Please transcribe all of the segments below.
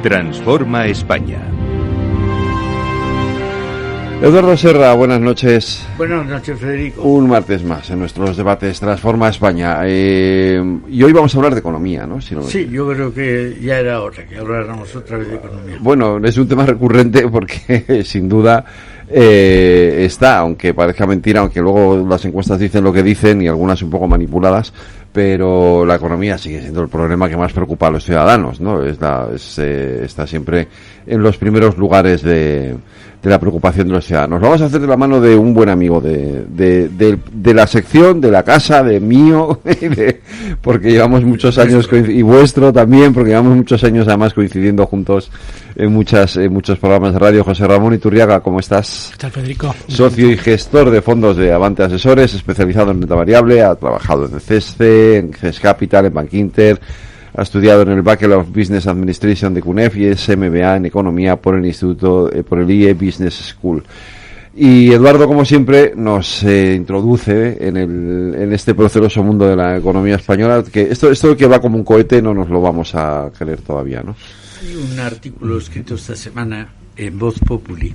Transforma España. Eduardo Serra, buenas noches. Buenas noches, Federico. Un martes más en nuestros debates Transforma España. Y hoy vamos a hablar de economía, ¿no? Sí, yo creo que ya era hora que habláramos otra vez de economía. Bueno, es un tema recurrente porque sin duda está, aunque parezca mentira, aunque luego las encuestas dicen lo que dicen y algunas un poco manipuladas, pero la economía sigue siendo el problema que más preocupa a los ciudadanos, ¿no? Está siempre en los primeros lugares de la preocupación de los ciudadanos. Lo vamos a hacer de la mano de un buen amigo de la sección, de la casa, de mío, porque llevamos muchos años, y vuestro también, porque llevamos muchos años además coincidiendo juntos en muchos programas de radio. José Ramón Iturriaga, ¿cómo estás? ¿Qué tal, Federico? Socio y gestor de fondos de Avante Asesores, especializado en renta variable, ha trabajado en CESCE, en CES Capital, en Bankinter, ha estudiado en el Bachelor of Business Administration de CUNEF y es MBA en Economía por el IE Business School. Y Eduardo, como siempre, nos introduce en este proceloso mundo de la economía española, que esto que va como un cohete no nos lo vamos a creer todavía, ¿no? Hay un artículo escrito esta semana en Voz Populi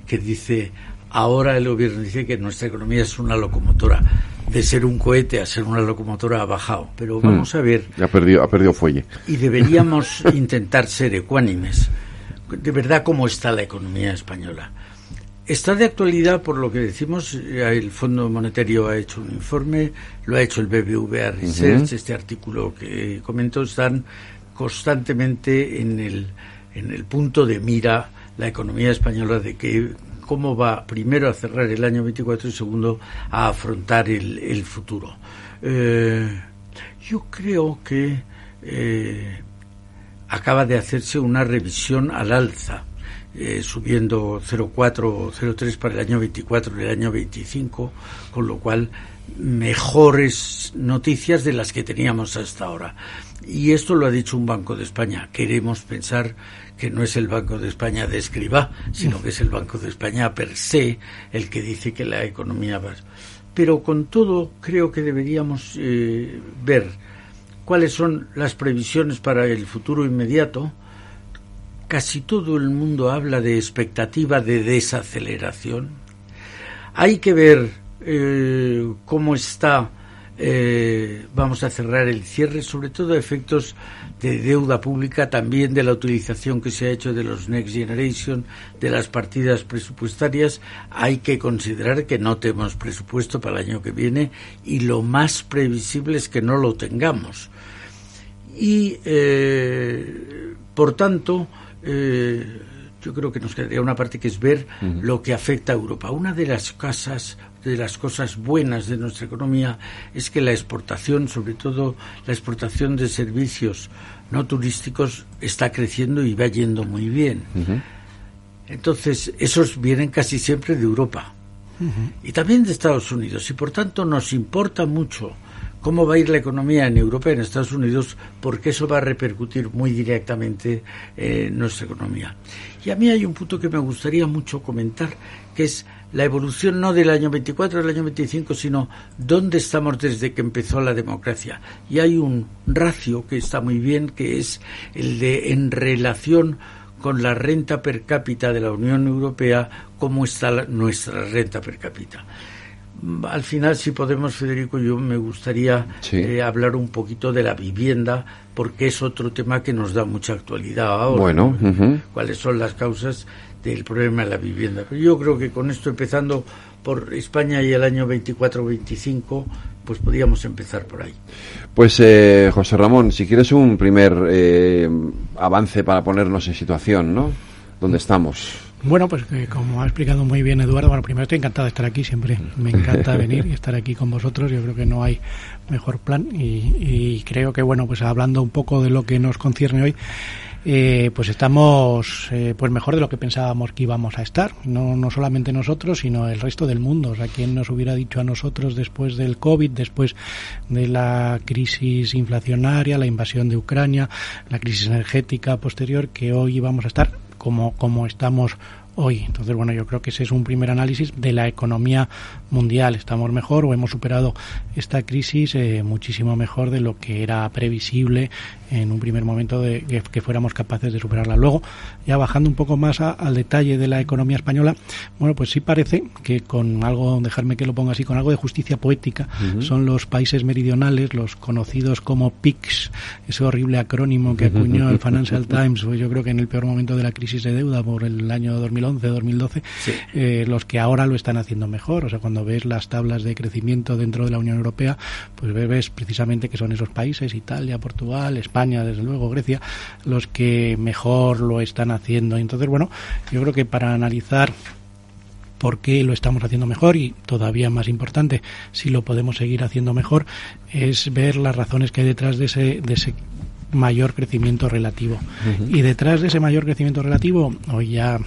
que dice: ahora el gobierno dice que nuestra economía es una locomotora. De ser un cohete a ser una locomotora ha bajado, pero vamos a ver. Ha perdido fuelle. Y deberíamos intentar ser ecuánimes. De verdad, ¿cómo está la economía española? Está de actualidad por lo que decimos. El Fondo Monetario ha hecho un informe, lo ha hecho el BBVA Research. Este artículo que comento, están constantemente en el punto de mira la economía española, de que cómo va primero a cerrar el año 24 y segundo a afrontar el futuro. Yo creo que acaba de hacerse una revisión al alza, subiendo 0,4 o 0,3 para el año 24 y el año 25, con lo cual mejores noticias de las que teníamos hasta ahora. Y esto lo ha dicho un Banco de España. Queremos pensar que no es el Banco de España de Escribá, sino que es el Banco de España per se el que dice que la economía va. Pero con todo creo que deberíamos ver cuáles son las previsiones para el futuro inmediato. Casi todo el mundo habla de expectativa de desaceleración. Hay que ver cómo está. Vamos a cerrar el cierre, sobre todo a efectos de deuda pública, también de la utilización que se ha hecho de los Next Generation, de las partidas presupuestarias. Hay que considerar que no tenemos presupuesto para el año que viene y lo más previsible es que no lo tengamos. Y por tanto, yo creo que nos quedaría una parte que es ver lo que afecta a Europa. Una de las cosas buenas de nuestra economía es que la exportación, sobre todo la exportación de servicios no turísticos, está creciendo y va yendo muy bien. Entonces, esos vienen casi siempre de Europa y también de Estados Unidos, y por tanto nos importa mucho cómo va a ir la economía en Europa y en Estados Unidos, porque eso va a repercutir muy directamente en nuestra economía. Y a mí hay un punto que me gustaría mucho comentar, que es la evolución no del año 24, del año 25, sino dónde estamos desde que empezó la democracia. Y hay un ratio que está muy bien, que es el de, en relación con la renta per cápita de la Unión Europea, cómo está nuestra renta per cápita. Al final, si podemos, Federico, yo me gustaría hablar un poquito de la vivienda, porque es otro tema que nos da mucha actualidad ahora. Bueno, ¿cuáles son las causas del problema de la vivienda? Pero yo creo que con esto, empezando por España y el año 24-25, pues podríamos empezar por ahí. Pues José Ramón, si quieres un primer avance para ponernos en situación, ¿no? ¿Dónde estamos? Bueno, pues como ha explicado muy bien Eduardo, bueno, primero estoy encantado de estar aquí, siempre me encanta venir y estar aquí con vosotros. Yo creo que no hay mejor plan y creo que, bueno, pues hablando un poco de lo que nos concierne hoy, pues estamos pues mejor de lo que pensábamos que íbamos a estar, no solamente nosotros, sino el resto del mundo. O sea, ¿quién nos hubiera dicho a nosotros después del COVID, después de la crisis inflacionaria, la invasión de Ucrania, la crisis energética posterior, que hoy íbamos a estar como estamos hoy. Entonces, bueno, yo creo que ese es un primer análisis de la economía mundial. Estamos mejor o hemos superado esta crisis muchísimo mejor de lo que era previsible en un primer momento de que fuéramos capaces de superarla. Luego, ya bajando un poco más al detalle de la economía española, bueno, pues sí parece que con algo, dejarme que lo ponga así, con algo de justicia poética, son los países meridionales, los conocidos como PIGS, ese horrible acrónimo que acuñó el Financial Times, pues yo creo que en el peor momento de la crisis de deuda por el año 2011-2012, sí. Los que ahora lo están haciendo mejor. O sea, cuando ves las tablas de crecimiento dentro de la Unión Europea, pues ves precisamente que son esos países, Italia, Portugal, España, desde luego Grecia, los que mejor lo están haciendo. Entonces, bueno, yo creo que para analizar por qué lo estamos haciendo mejor, y todavía más importante, si lo podemos seguir haciendo mejor, es ver las razones que hay detrás de ese mayor crecimiento relativo. Y detrás de ese mayor crecimiento relativo, hoy ya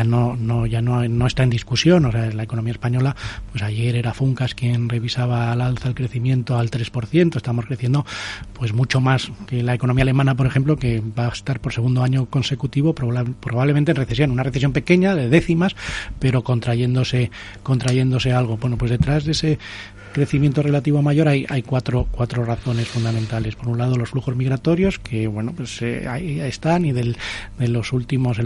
no está en discusión. O sea, la economía española, pues ayer era Funcas quien revisaba al alza el crecimiento al 3%. Estamos creciendo pues mucho más que la economía alemana, por ejemplo, que va a estar por segundo año consecutivo probablemente en recesión, una recesión pequeña de décimas, pero contrayéndose algo. Bueno, pues detrás de ese crecimiento relativo mayor hay cuatro razones fundamentales. Por un lado, los flujos migratorios, que bueno, pues ahí están, y en los últimos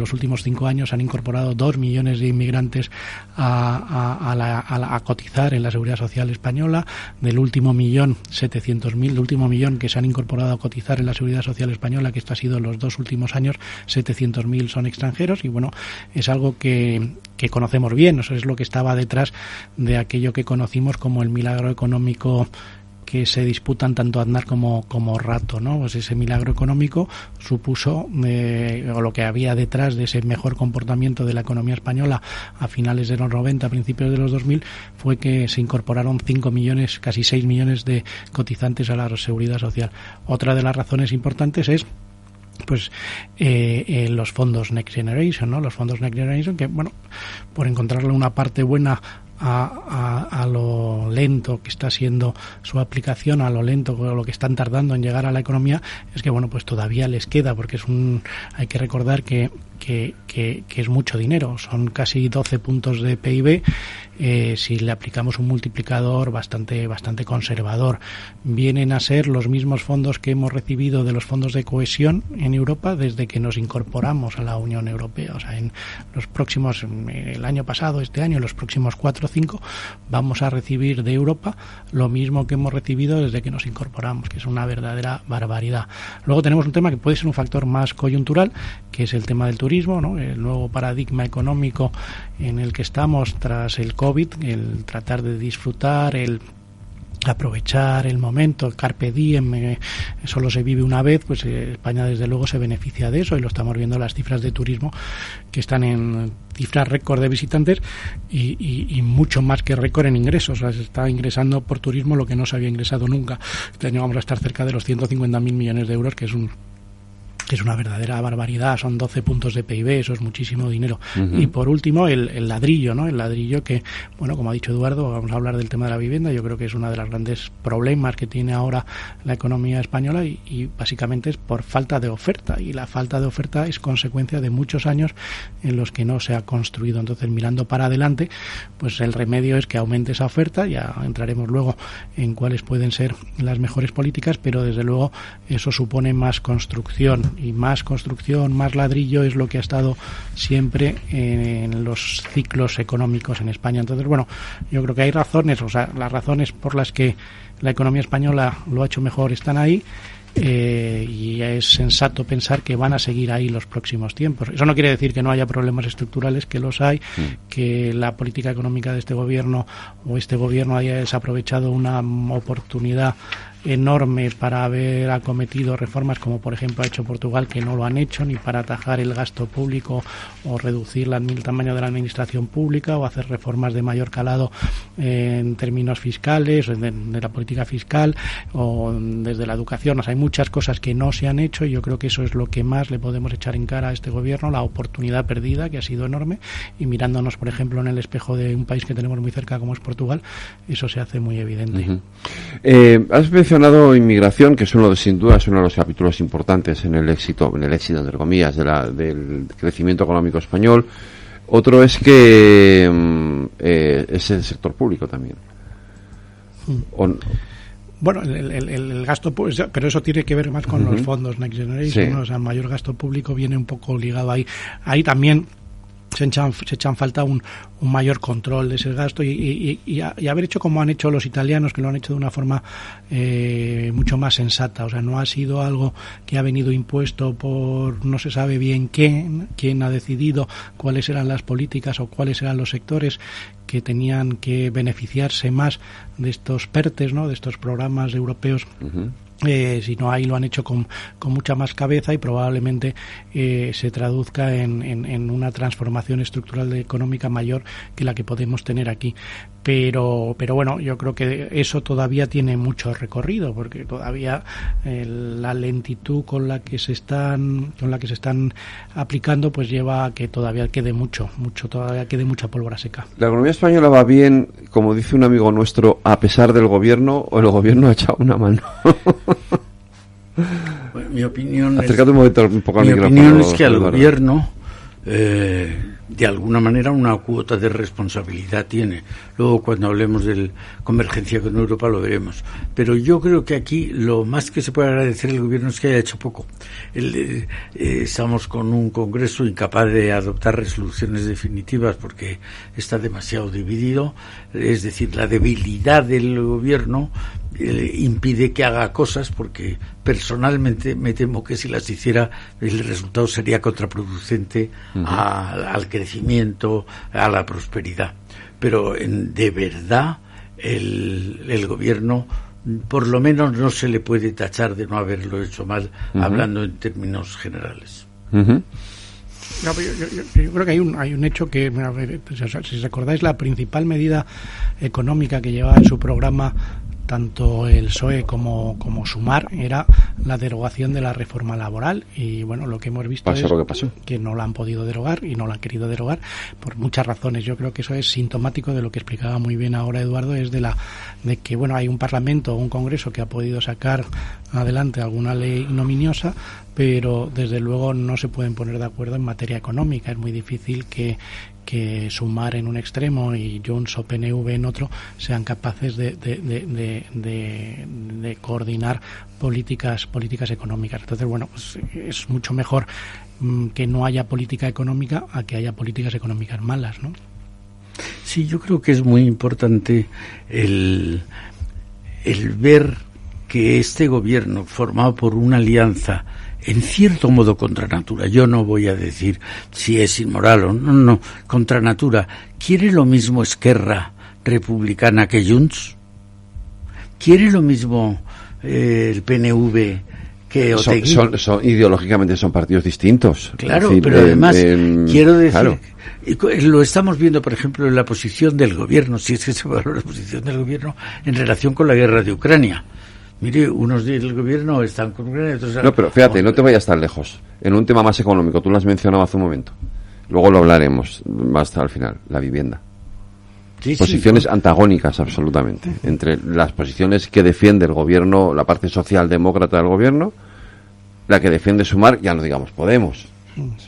5 años han incorporado 2 millones de inmigrantes a cotizar en la Seguridad Social española. Del último millón, 700.000, del último millón que se han incorporado a cotizar en la Seguridad Social española, que esto ha sido los 2 últimos años, 700.000 son extranjeros, y bueno, es algo que conocemos bien. Eso es lo que estaba detrás de aquello que conocimos como el milagro económico que se disputan tanto Aznar como Rato, ¿no? Pues ese milagro económico supuso, o lo que había detrás de ese mejor comportamiento de la economía española a finales de los 90, a principios de los 2000, fue que se incorporaron 5 millones, casi 6 millones de cotizantes a la Seguridad Social. Otra de las razones importantes es pues los fondos Next Generation, ¿no? Los fondos Next Generation, que bueno, por encontrarle una parte buena a lo lento que está siendo su aplicación, a lo lento o lo que están tardando en llegar a la economía, es que bueno, pues todavía les queda, porque hay que recordar que es mucho dinero, son casi 12 puntos de PIB. Si le aplicamos un multiplicador bastante conservador, vienen a ser los mismos fondos que hemos recibido de los fondos de cohesión en Europa desde que nos incorporamos a la Unión Europea. O sea, en los próximos, el año pasado, este año, en los próximos 4 o 5, vamos a recibir de Europa lo mismo que hemos recibido desde que nos incorporamos, que es una verdadera barbaridad. Luego tenemos un tema que puede ser un factor más coyuntural, que es el tema del turismo, ¿no? El nuevo paradigma económico en el que estamos tras el COVID, el tratar de disfrutar, el aprovechar el momento, el carpe diem, solo se vive una vez, pues España desde luego se beneficia de eso, y lo estamos viendo las cifras de turismo, que están en cifras récord de visitantes y mucho más que récord en ingresos. O sea, se está ingresando por turismo lo que no se había ingresado nunca. Este año vamos a estar cerca de los 150.000 millones de euros, que es una verdadera barbaridad. Son 12 puntos de PIB, eso es muchísimo dinero. Y por último, el ladrillo, ¿no? El ladrillo que, bueno, como ha dicho Eduardo, vamos a hablar del tema de la vivienda. Yo creo que es uno de los grandes problemas que tiene ahora la economía española, y básicamente es por falta de oferta, y la falta de oferta es consecuencia de muchos años en los que no se ha construido. Entonces, mirando para adelante, pues el remedio es que aumente esa oferta. Ya entraremos luego en cuáles pueden ser las mejores políticas, pero desde luego eso supone más construcción, y más construcción, más ladrillo es lo que ha estado siempre en los ciclos económicos en España. Entonces, bueno, yo creo que hay razones, o sea, las razones por las que la economía española lo ha hecho mejor están ahí. Y es sensato pensar que van a seguir ahí los próximos tiempos. Eso no quiere decir que no haya problemas estructurales, que los hay, que la política económica de este gobierno haya desaprovechado una oportunidad enorme para haber acometido reformas como por ejemplo ha hecho Portugal, que no lo han hecho, ni para atajar el gasto público o reducir el tamaño de la administración pública, o hacer reformas de mayor calado en términos fiscales, de la política fiscal, o desde la educación. O sea, hay muchas cosas que no se han hecho, y yo creo que eso es lo que más le podemos echar en cara a este gobierno, la oportunidad perdida, que ha sido enorme, y mirándonos por ejemplo en el espejo de un país que tenemos muy cerca como es Portugal, eso se hace muy evidente. Has mencionado inmigración, que sin duda es uno de los capítulos importantes en el éxito entre comillas del crecimiento económico español. Otro es que es el sector público también. Bueno, el gasto, pero eso tiene que ver más con los fondos Next Generation, sí. ¿no? O sea, el mayor gasto público viene un poco ligado ahí. Ahí también se echan falta un mayor control de ese gasto y haber hecho como han hecho los italianos, que lo han hecho de una forma mucho más sensata. O sea, no ha sido algo que ha venido impuesto por no se sabe bien quién ha decidido cuáles eran las políticas o cuáles eran los sectores que tenían que beneficiarse más de estos PERTES, ¿no? De estos programas europeos. Sino ahí lo han hecho con mucha más cabeza y probablemente se traduzca en una transformación estructural económica mayor que la que podemos tener aquí. Pero bueno, yo creo que eso todavía tiene mucho recorrido, porque todavía la lentitud con la que se están aplicando pues lleva a que todavía quede todavía quede mucha pólvora seca. ¿La economía española va bien, como dice un amigo nuestro, a pesar del gobierno, o el gobierno ha echado una mano? Bueno, mi opinión un poco al micrófono. Mi opinión es que al gobierno de alguna manera una cuota de responsabilidad tiene. Luego cuando hablemos de convergencia con Europa lo veremos. Pero yo creo que aquí lo más que se puede agradecer al gobierno es que haya hecho poco. Estamos con un Congreso incapaz de adoptar resoluciones definitivas porque está demasiado dividido. Es decir, la debilidad del gobierno impide que haga cosas, porque personalmente me temo que si las hiciera el resultado sería contraproducente al crecimiento, a la prosperidad. Pero de verdad el gobierno por lo menos no se le puede tachar de no haberlo hecho mal, hablando en términos generales. No, yo creo que hay un hecho que, si recordáis, la principal medida económica que llevaba en su programa tanto el PSOE como Sumar era la derogación de la reforma laboral, y bueno, lo que hemos visto es que no la han podido derogar y no la han querido derogar por muchas razones. Yo creo que eso es sintomático de lo que explicaba muy bien ahora Eduardo, es de que bueno, hay un Parlamento o un Congreso que ha podido sacar adelante alguna ley ignominiosa, pero desde luego no se pueden poner de acuerdo en materia económica. Es muy difícil que Sumar en un extremo y Junts o PNV en otro sean capaces de coordinar políticas económicas. Entonces, bueno, pues es mucho mejor que no haya política económica a que haya políticas económicas malas, ¿no? Sí, yo creo que es muy importante el ver que este gobierno, formado por una alianza en cierto modo contra natura, yo no voy a decir si es inmoral o no, contra natura, ¿quiere lo mismo Esquerra Republicana que Junts? ¿Quiere lo mismo el PNV que Otegi? Ideológicamente son partidos distintos. Claro, es decir, pero además quiero decir, claro, lo estamos viendo, por ejemplo, en la posición del gobierno, si es que se valora la posición del gobierno en relación con la guerra de Ucrania. Mire, unos del gobierno están con Ucrania, otros... No, pero fíjate, no te vayas tan lejos. En un tema más económico, tú lo has mencionado hace un momento. Luego lo hablaremos más hasta el final, la vivienda. Sí, posiciones antagónicas, absolutamente. Entre las posiciones que defiende el gobierno, la parte socialdemócrata del gobierno, la que defiende Sumar, ya no digamos Podemos.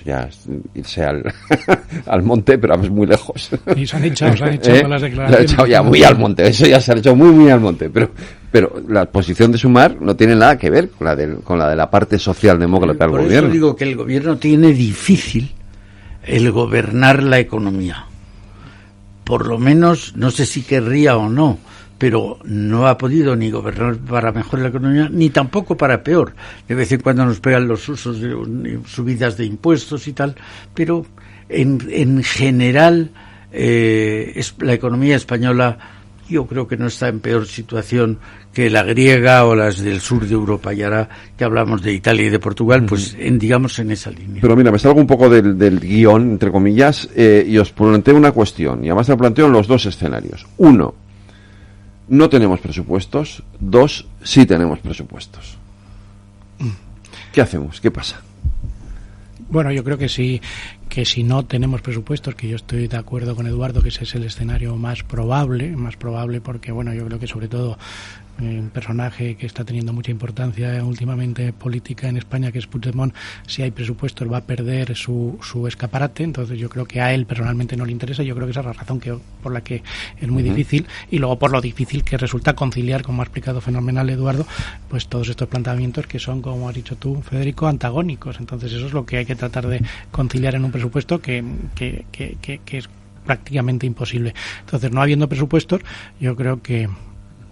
Ya irse al monte, pero es muy lejos. Y se han echado con las declaraciones. Se han echado ya muy al monte, eso ya se ha hecho muy al monte. Pero la posición de Sumar no tiene nada que ver con la de la parte socialdemócrata del gobierno. Por eso digo que el gobierno tiene difícil el gobernar la economía. Por lo menos, no sé si querría o no, pero no ha podido ni gobernar para mejor la economía, ni tampoco para peor. De vez en cuando nos pegan los usos de subidas de impuestos y tal, pero en general la economía española yo creo que no está en peor situación que la griega o las del sur de Europa. Y ahora que hablamos de Italia y de Portugal, pues digamos en esa línea. Pero mira, me salgo un poco del guión, entre comillas, y os planteo una cuestión, y además te planteo en los dos escenarios. 1, no tenemos presupuestos. 2, sí tenemos presupuestos. ¿Qué hacemos? ¿Qué pasa? Bueno, yo creo que si no tenemos presupuestos, que yo estoy de acuerdo con Eduardo que ese es el escenario más probable porque bueno, yo creo que sobre todo un personaje que está teniendo mucha importancia últimamente política en España, que es Puigdemont, si hay presupuestos va a perder su escaparate. Entonces yo creo que a él personalmente no le interesa. Yo creo que esa es la razón por la que es muy difícil, y luego por lo difícil que resulta conciliar, como ha explicado fenomenal Eduardo, pues todos estos planteamientos que son, como has dicho tú, Federico, antagónicos. Entonces eso es lo que hay que tratar de conciliar en un presupuesto que es prácticamente imposible. Entonces, no habiendo presupuestos, yo creo que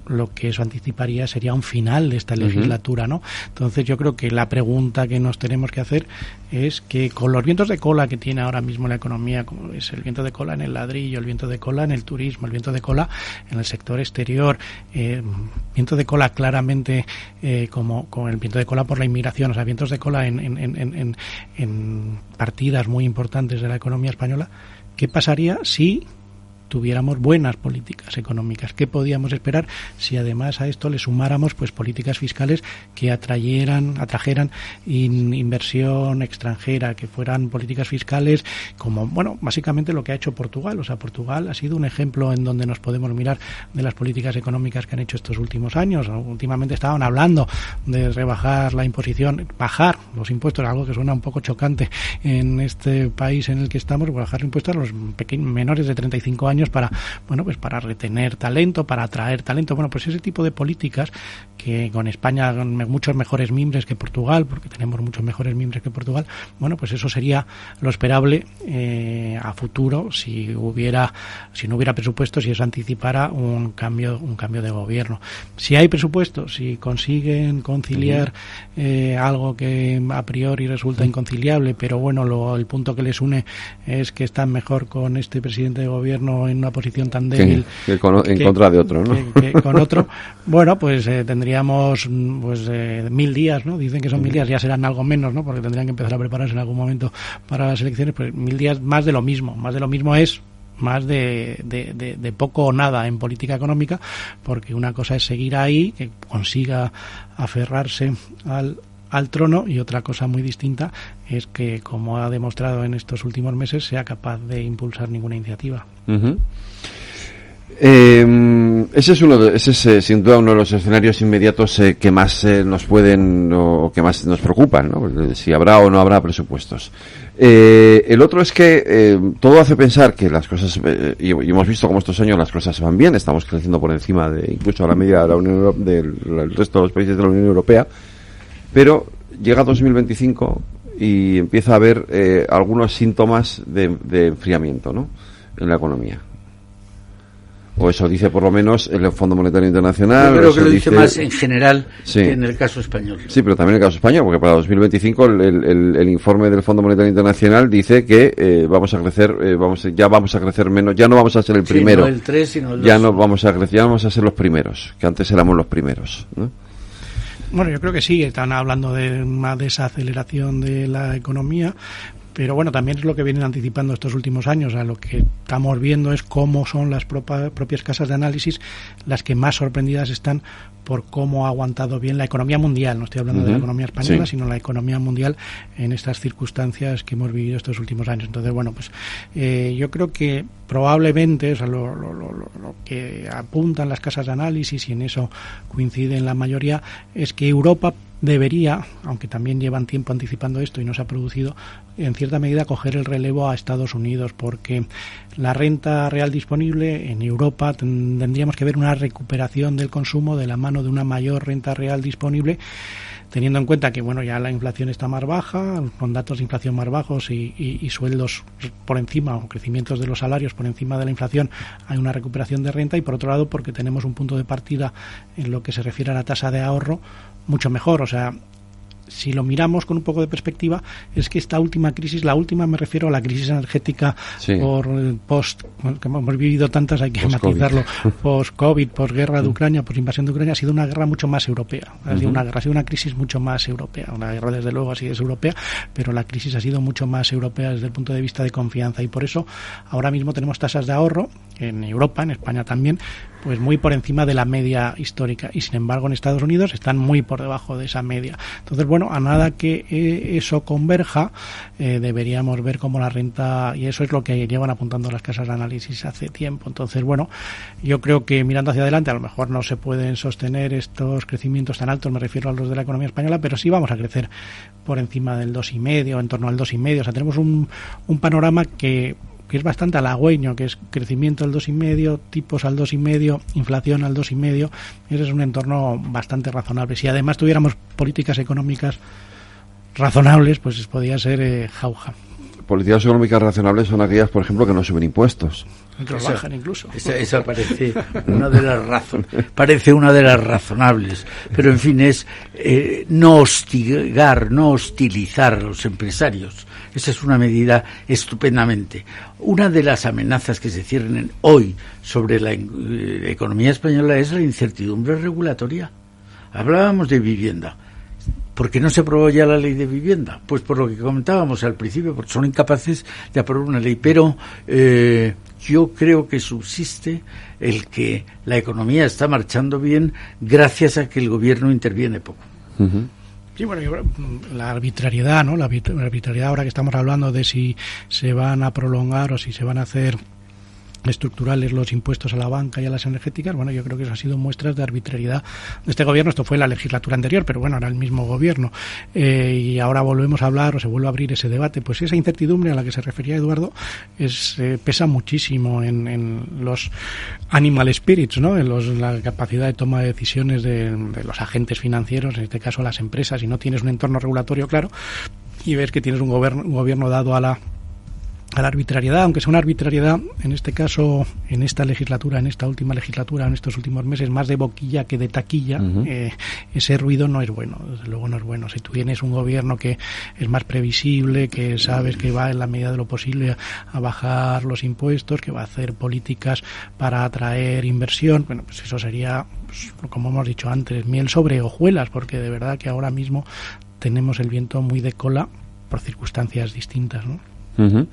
lo que eso anticiparía sería un final de esta legislatura, ¿no? Entonces yo creo que la pregunta que nos tenemos que hacer es que con los vientos de cola que tiene ahora mismo la economía, como es el viento de cola en el ladrillo, el viento de cola en el turismo, el viento de cola en el sector exterior, viento de cola claramente como el viento de cola por la inmigración, o sea, vientos de cola en partidas muy importantes de la economía española, ¿qué pasaría si tuviéramos buenas políticas económicas? ¿Qué podíamos esperar si además a esto le sumáramos pues políticas fiscales que atrajeran inversión extranjera, que fueran políticas fiscales como, bueno, básicamente lo que ha hecho Portugal? O sea, Portugal ha sido un ejemplo en donde nos podemos mirar de las políticas económicas que han hecho estos últimos años. Últimamente estaban hablando de rebajar la imposición, bajar los impuestos, algo que suena un poco chocante en este país en el que estamos, bajar impuestos a los menores de 35 años para retener talento, para atraer talento. Bueno, pues ese tipo de políticas que con España con muchos mejores mimbres que Portugal, porque tenemos muchos mejores mimbres que Portugal, bueno, pues eso sería lo esperable a futuro si no hubiera presupuestos, si eso anticipara un cambio de gobierno. Si hay presupuestos, si consiguen conciliar algo que a priori resulta inconciliable, pero bueno, el punto que les une es que están mejor con este presidente de gobierno en una posición tan débil en contra de otro, ¿no? Que con otro, bueno, pues tendríamos 1000 días, ¿no? Dicen que son 1000 días, ya serán algo menos, ¿no? Porque tendrían que empezar a prepararse en algún momento para las elecciones. Pues 1000 días más de lo mismo es más de poco o nada en política económica, porque una cosa es seguir ahí, que consiga aferrarse al trono, y otra cosa muy distinta es que, como ha demostrado en estos últimos meses, sea capaz de impulsar ninguna iniciativa. Ese es sin duda uno de los escenarios inmediatos que más nos pueden o que más nos preocupan, ¿no? Si habrá o no habrá presupuestos. El otro es que todo hace pensar que las cosas, y hemos visto cómo estos años las cosas van bien, estamos creciendo por encima de incluso a la media de la Unión del resto de los países de la Unión Europea. Pero llega 2025 y empieza a haber algunos síntomas de enfriamiento, ¿no?, en la economía. O eso dice por lo menos el Fondo Monetario Internacional. Yo creo que lo dice más en general que en el caso español. Sí, pero también en el caso español, porque para 2025 el informe del Fondo Monetario Internacional dice que vamos a crecer, ya vamos a crecer menos, ya no vamos a ser el primero. No el 3, sino el 2. Ya no vamos a crecer, ya vamos a ser los primeros, que antes éramos los primeros, ¿no? Bueno, yo creo que sí, están hablando de una desaceleración de la economía, pero bueno, también es lo que vienen anticipando estos últimos años. Lo que estamos viendo es cómo son las propias casas de análisis las que más sorprendidas están por cómo ha aguantado bien la economía mundial. No estoy hablando de la economía española, sino la economía mundial en estas circunstancias que hemos vivido estos últimos años. Entonces, bueno, pues yo creo que probablemente, o sea, lo que apuntan las casas de análisis, y en eso coinciden la mayoría, es que Europa debería, aunque también llevan tiempo anticipando esto y no se ha producido, en cierta medida coger el relevo a Estados Unidos, porque la renta real disponible en Europa tendríamos que ver una recuperación del consumo de la mano de una mayor renta real disponible, teniendo en cuenta que bueno, ya la inflación está más baja, con datos de inflación más bajos y sueldos por encima, o crecimientos de los salarios por encima de la inflación, hay una recuperación de renta, y por otro lado porque tenemos un punto de partida en lo que se refiere a la tasa de ahorro mucho mejor. O sea, si lo miramos con un poco de perspectiva, es que esta última crisis, la última me refiero a la crisis energética por post, que hemos vivido tantas, hay que matizarlo, post-COVID, post-guerra de Ucrania, post-invasión de Ucrania, ha sido una guerra mucho más europea, ha sido una crisis mucho más europea. Una guerra desde luego así es europea, pero la crisis ha sido mucho más europea desde el punto de vista de confianza, y por eso ahora mismo tenemos tasas de ahorro en Europa, en España también, pues muy por encima de la media histórica, y sin embargo en Estados Unidos están muy por debajo de esa media. Entonces, bueno, a nada que eso converja, deberíamos ver cómo la renta, y eso es lo que llevan apuntando las casas de análisis hace tiempo. Entonces, bueno, yo creo que mirando hacia adelante a lo mejor no se pueden sostener estos crecimientos tan altos, me refiero a los de la economía española, pero sí vamos a crecer por encima del 2,5, en torno al 2,5. O sea, tenemos un panorama que es bastante halagüeño, que es crecimiento al 2,5, tipos al 2,5, inflación al 2,5. Ese es un entorno bastante razonable. Si además tuviéramos políticas económicas razonables, pues podría ser jauja. Políticas económicas razonables son aquellas, por ejemplo, que no suben impuestos. Que los bajan incluso. Esa parece una de las razonables, pero en fin es no hostigar, no hostilizar a los empresarios. Esa es una medida estupendamente. Una de las amenazas que se ciernen hoy sobre la economía española es la incertidumbre regulatoria. Hablábamos de vivienda. ¿Por qué no se aprobó ya la ley de vivienda? Pues por lo que comentábamos al principio, porque son incapaces de aprobar una ley. Pero yo creo que subsiste el que la economía está marchando bien gracias a que el gobierno interviene poco. Uh-huh. Sí, bueno, la arbitrariedad, ¿no? La arbitrariedad ahora que estamos hablando de si se van a prolongar o si se van a hacer estructurales los impuestos a la banca y a las energéticas, bueno, yo creo que eso ha sido muestras de arbitrariedad de este gobierno. Esto fue la legislatura anterior, pero bueno, era el mismo gobierno, y ahora volvemos a hablar o se vuelve a abrir ese debate. Pues esa incertidumbre a la que se refería Eduardo pesa muchísimo en los animal spirits, ¿no? En la capacidad de toma de decisiones de los agentes financieros, en este caso las empresas. Si no tienes un entorno regulatorio claro y ves que tienes un gobierno dado a la arbitrariedad, aunque sea una arbitrariedad, en este caso, en esta legislatura, en esta última legislatura, en estos últimos meses, más de boquilla que de taquilla, uh-huh. Ese ruido no es bueno, desde luego no es bueno. Si tú tienes un gobierno que es más previsible, que sabes que va en la medida de lo posible a bajar los impuestos, que va a hacer políticas para atraer inversión, bueno, pues eso sería, pues, como hemos dicho antes, miel sobre hojuelas, porque de verdad que ahora mismo tenemos el viento muy de cola por circunstancias distintas, ¿no? Uh-huh.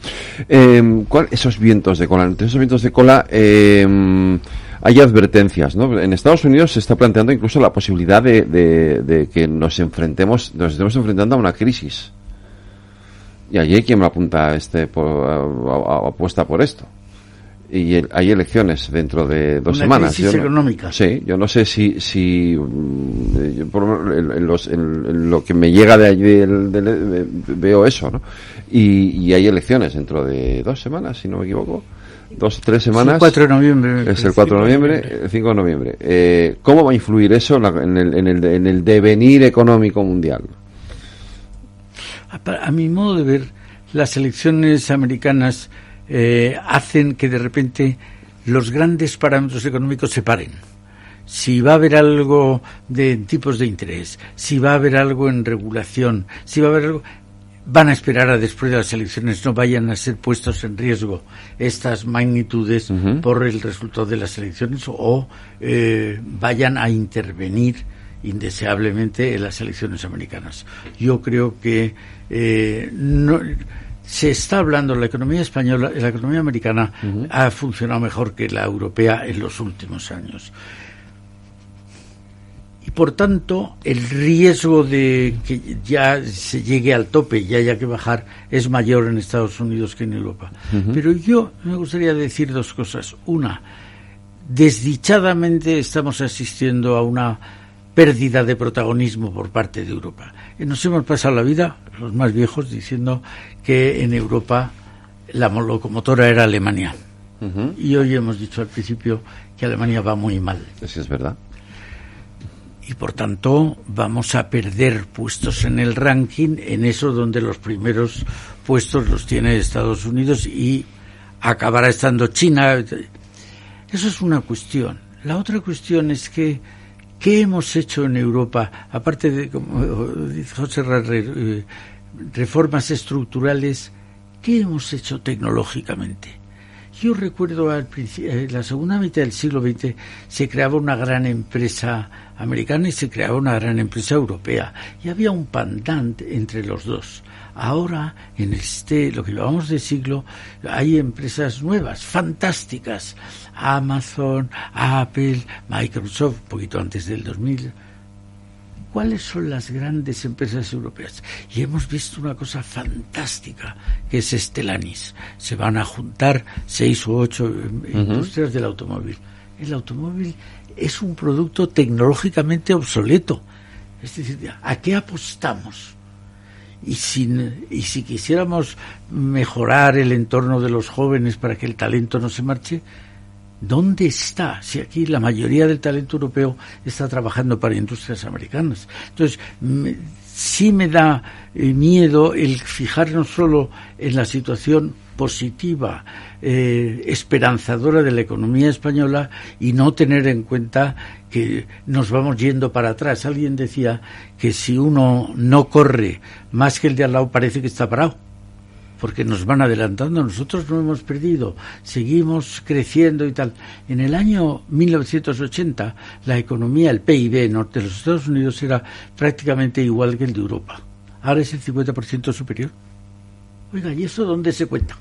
Esos vientos de cola. Entre esos vientos de cola hay advertencias, ¿no? En Estados Unidos se está planteando incluso la posibilidad de que nos estemos enfrentando a una crisis. Y allí hay quien me apunta apuesta por esto. Y hay elecciones dentro de 2 semanas. Crisis económica. Sí, yo no sé si en lo que me llega de allí veo eso, ¿no? Y hay elecciones dentro de 2 semanas, si no me equivoco. 2 o 3 semanas. El 4 de noviembre. Es el 4 de noviembre, el 5 de noviembre. ¿Cómo va a influir eso en el devenir económico mundial? A mi modo de ver, las elecciones americanas hacen que de repente los grandes parámetros económicos se paren. Si va a haber algo de tipos de interés, si va a haber algo en regulación, si va a haber algo, van a esperar a después de las elecciones, no vayan a ser puestos en riesgo estas magnitudes uh-huh. por el resultado de las elecciones o vayan a intervenir indeseablemente en las elecciones americanas. Yo creo que no se está hablando, la economía española, la economía americana uh-huh. ha funcionado mejor que la europea en los últimos años. Y por tanto, el riesgo de que ya se llegue al tope y haya que bajar es mayor en Estados Unidos que en Europa. Uh-huh. Pero yo me gustaría decir 2 cosas. Una, desdichadamente estamos asistiendo a una pérdida de protagonismo por parte de Europa. Nos hemos pasado la vida, los más viejos, diciendo que en Europa la locomotora era Alemania. Uh-huh. Y hoy hemos dicho al principio que Alemania va muy mal. Eso es verdad. Y por tanto vamos a perder puestos en el ranking, en eso donde los primeros puestos los tiene Estados Unidos y acabará estando China. Eso es una cuestión. La otra cuestión es que ¿qué hemos hecho en Europa? Aparte de, como dice José Herrera, reformas estructurales, ¿qué hemos hecho tecnológicamente? Yo recuerdo la segunda mitad del siglo XX se creaba una gran empresa americana y se creaba una gran empresa europea. Y había un pendant entre los dos. Ahora, en lo que llevamos de siglo, hay empresas nuevas, fantásticas. Amazon, Apple, Microsoft, un poquito antes del 2000. ¿Cuáles son las grandes empresas europeas? Y hemos visto una cosa fantástica, que es Stellantis. Se van a juntar 6 u 8 industrias del automóvil. El automóvil es un producto tecnológicamente obsoleto. Es decir, ¿a qué apostamos? Y si quisiéramos mejorar el entorno de los jóvenes para que el talento no se marche, ¿dónde está? Si aquí la mayoría del talento europeo está trabajando para industrias americanas. Entonces, sí me da miedo el fijarnos solo en la situación positiva, esperanzadora de la economía española y no tener en cuenta que nos vamos yendo para atrás. Alguien decía que si uno no corre más que el de al lado parece que está parado, porque nos van adelantando. Nosotros no hemos perdido, seguimos creciendo y tal. En el año 1980 la economía, el PIB norte de los Estados Unidos era prácticamente igual que el de Europa. Ahora es el 50% superior. Oiga, ¿y eso dónde se cuenta?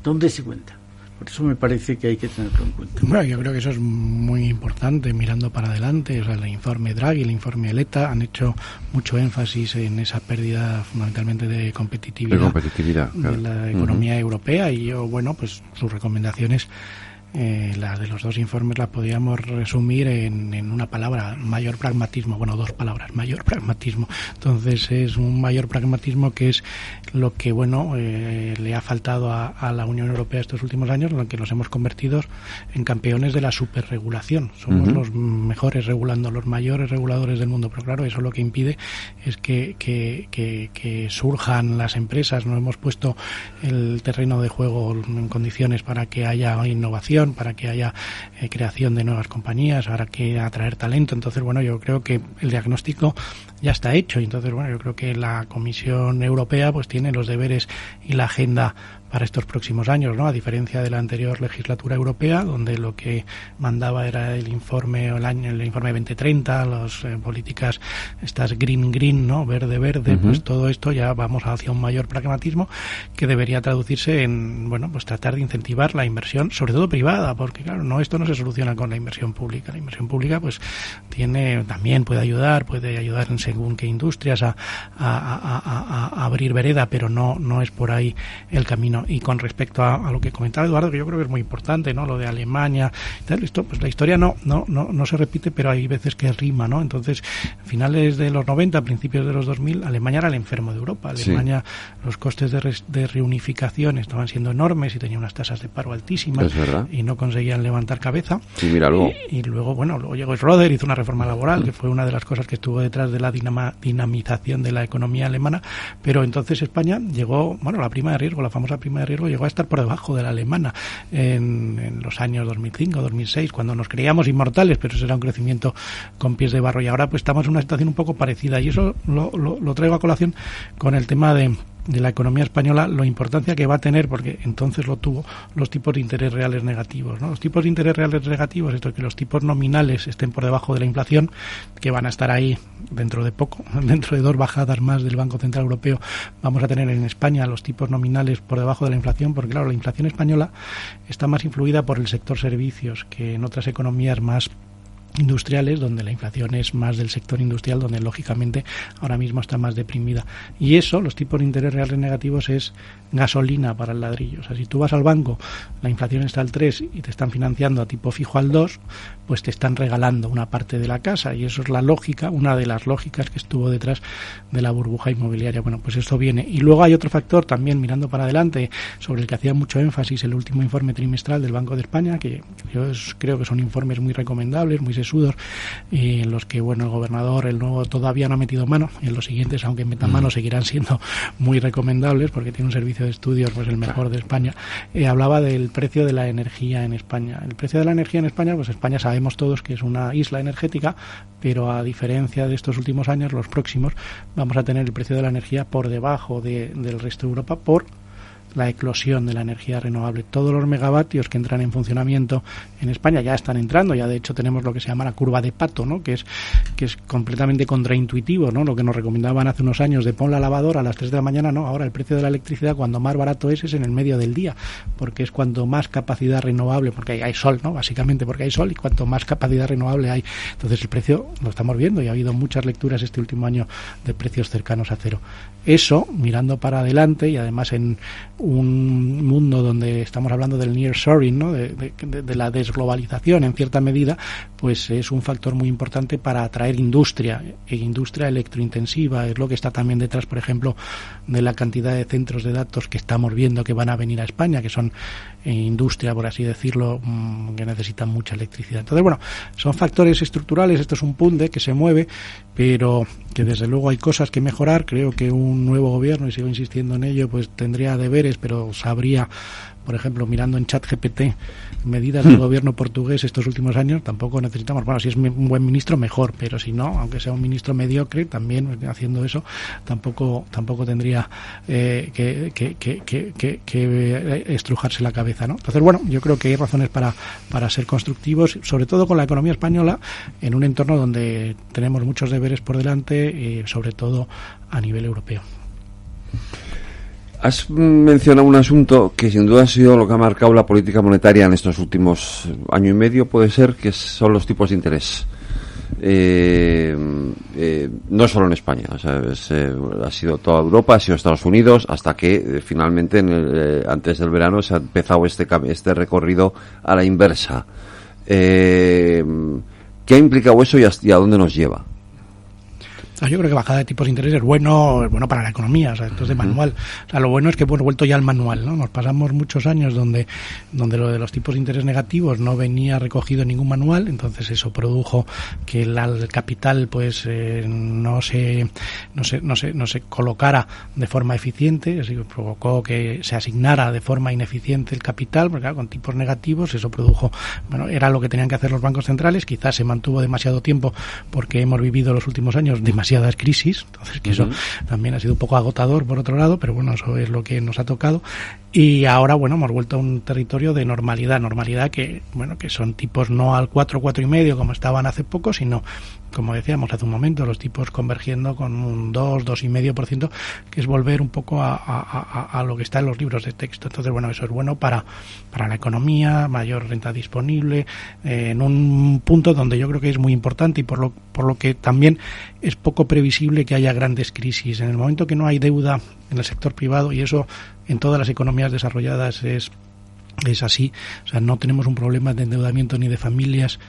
¿Dónde se cuenta? Por eso me parece que hay que tenerlo en cuenta. Bueno, yo creo que eso es muy importante, mirando para adelante. O sea, el informe Draghi, el informe Letta han hecho mucho énfasis en esa pérdida fundamentalmente de competitividad, claro, de la economía europea. Y yo, bueno, pues sus recomendaciones, la de los dos informes, la podríamos resumir en una palabra: mayor pragmatismo. Bueno, dos palabras: mayor pragmatismo. Entonces es un mayor pragmatismo que es lo que, bueno, le ha faltado a la Unión Europea estos últimos años, en lo que nos hemos convertido en campeones de la superregulación. Somos los mejores regulando, los mayores reguladores del mundo, pero claro, eso lo que impide es que surjan las empresas. No hemos puesto el terreno de juego en condiciones para que haya innovación, para que haya creación de nuevas compañías, para que atraer talento. Entonces, bueno, yo creo que el diagnóstico ya está hecho. Entonces, bueno, yo creo que la Comisión Europea pues tiene los deberes y la agenda para estos próximos años, ¿no? A diferencia de la anterior legislatura europea, donde lo que mandaba era el informe 2030, las políticas estas green, ¿no? Verde, pues todo esto ya vamos hacia un mayor pragmatismo que debería traducirse en, bueno, pues tratar de incentivar la inversión, sobre todo privada, porque claro, esto no se soluciona con la inversión pública. La inversión pública pues también puede ayudar en según qué industrias a abrir vereda, pero no es por ahí el camino. Y con respecto a lo que comentaba Eduardo, que yo creo que es muy importante, ¿no? Lo de Alemania, tal, esto, pues la historia no se repite, pero hay veces que rima, ¿no? Entonces, finales de los 90, principios de los 2000, Alemania era el enfermo de Europa. Alemania, los costes de reunificación estaban siendo enormes y tenía unas tasas de paro altísimas y no conseguían levantar cabeza. Sí, mira, luego. Y luego llegó Schröder, hizo una reforma laboral, que fue una de las cosas que estuvo detrás de la dinamización de la economía alemana, pero entonces España llegó, la prima de riesgo, la famosa prima de riesgo, llegó a estar por debajo de la alemana en los años 2005, 2006, cuando nos creíamos inmortales, pero eso era un crecimiento con pies de barro, y ahora pues estamos en una situación un poco parecida, y eso lo traigo a colación con el tema de la economía española, la importancia que va a tener, porque entonces lo tuvo, los tipos de interés reales negativos, ¿no? Los tipos de interés reales negativos, esto es que los tipos nominales estén por debajo de la inflación, que van a estar ahí dentro de poco, dentro de 2 bajadas más del Banco Central Europeo, vamos a tener en España los tipos nominales por debajo de la inflación, porque claro, la inflación española está más influida por el sector servicios que en otras economías más industriales, donde la inflación es más del sector industrial, donde lógicamente ahora mismo está más deprimida. Y eso, los tipos de interés reales negativos, es gasolina para el ladrillo. O sea, si tú vas al banco, la inflación está al 3 y te están financiando a tipo fijo al 2, pues te están regalando una parte de la casa, y eso es la lógica, una de las lógicas que estuvo detrás de la burbuja inmobiliaria. Bueno, pues esto viene. Y luego hay otro factor también, mirando para adelante, sobre el que hacía mucho énfasis el último informe trimestral del Banco de España, que yo creo que son informes muy recomendables, muy sesudos, y en los que, el gobernador, el nuevo, todavía no ha metido mano, y en los siguientes, aunque metan mano, seguirán siendo muy recomendables, porque tiene un servicio de estudios pues el mejor de España. Hablaba del precio de la energía en España. El precio de la energía en España, pues España sabemos todos que es una isla energética, pero a diferencia de estos últimos años, los próximos, vamos a tener el precio de la energía por debajo del resto de Europa por la eclosión de la energía renovable. Todos los megavatios que entran en funcionamiento en España ya están entrando, ya de hecho tenemos lo que se llama la curva de Pato, ¿no? que es completamente contraintuitivo, ¿no? Lo que nos recomendaban hace unos años de pon la lavadora a las 3 de la mañana, no, ahora el precio de la electricidad cuando más barato es en el medio del día, porque es cuanto más capacidad renovable, porque hay sol, ¿no? Básicamente porque hay sol, y cuanto más capacidad renovable hay, entonces el precio lo estamos viendo, y ha habido muchas lecturas este último año de precios cercanos a cero. Eso, mirando para adelante, y además en un mundo donde estamos hablando del nearshoring, ¿no? de la desglobalización en cierta medida, pues es un factor muy importante para atraer industria electrointensiva. Es lo que está también detrás, por ejemplo, de la cantidad de centros de datos que estamos viendo que van a venir a España, que son industria, por así decirlo, que necesitan mucha electricidad. Entonces, bueno, son factores estructurales, esto es un punte que se mueve, pero que desde luego hay cosas que mejorar. Creo que un nuevo gobierno, y sigo insistiendo en ello, pues tendría deberes, pero sabría, por ejemplo, mirando en ChatGPT, medidas del gobierno portugués estos últimos años. Tampoco necesitamos, bueno, si es un buen ministro mejor, pero si no, aunque sea un ministro mediocre, también haciendo eso, tampoco tendría que estrujarse la cabeza, ¿no? Entonces, bueno, yo creo que hay razones para ser constructivos, sobre todo con la economía española, en un entorno donde tenemos muchos deberes por delante, sobre todo a nivel europeo. Has mencionado un asunto que sin duda ha sido lo que ha marcado la política monetaria en estos últimos año y medio, puede ser, que son los tipos de interés. No solo en España, o sea, ha sido toda Europa, ha sido Estados Unidos, hasta que finalmente antes del verano se ha empezado este recorrido a la inversa. ¿Qué ha implicado eso y a dónde nos lleva? Yo creo que bajada de tipos de interés es bueno para la economía, o sea, esto es de manual. O sea, lo bueno es que hemos vuelto ya al manual, ¿no? Nos pasamos muchos años donde lo de los tipos de interés negativos no venía recogido en ningún manual, entonces eso produjo que el capital pues no se colocara de forma eficiente, así que provocó que se asignara de forma ineficiente el capital, porque claro, con tipos negativos eso produjo, era lo que tenían que hacer los bancos centrales, quizás se mantuvo demasiado tiempo porque hemos vivido los últimos años demasiadas crisis, entonces que eso también ha sido un poco agotador por otro lado, pero bueno, eso es lo que nos ha tocado, y ahora hemos vuelto a un territorio de normalidad que son tipos no al 4,5 como estaban hace poco, sino, como decíamos hace un momento, los tipos convergiendo con un 2,5%, que es volver un poco a lo que está en los libros de texto. Entonces, bueno, eso es bueno para la economía, mayor renta disponible, en un punto donde yo creo que es muy importante, y por lo que también es poco previsible que haya grandes crisis. En el momento que no hay deuda en el sector privado, y eso en todas las economías desarrolladas es así, o sea, no tenemos un problema de endeudamiento ni de familias,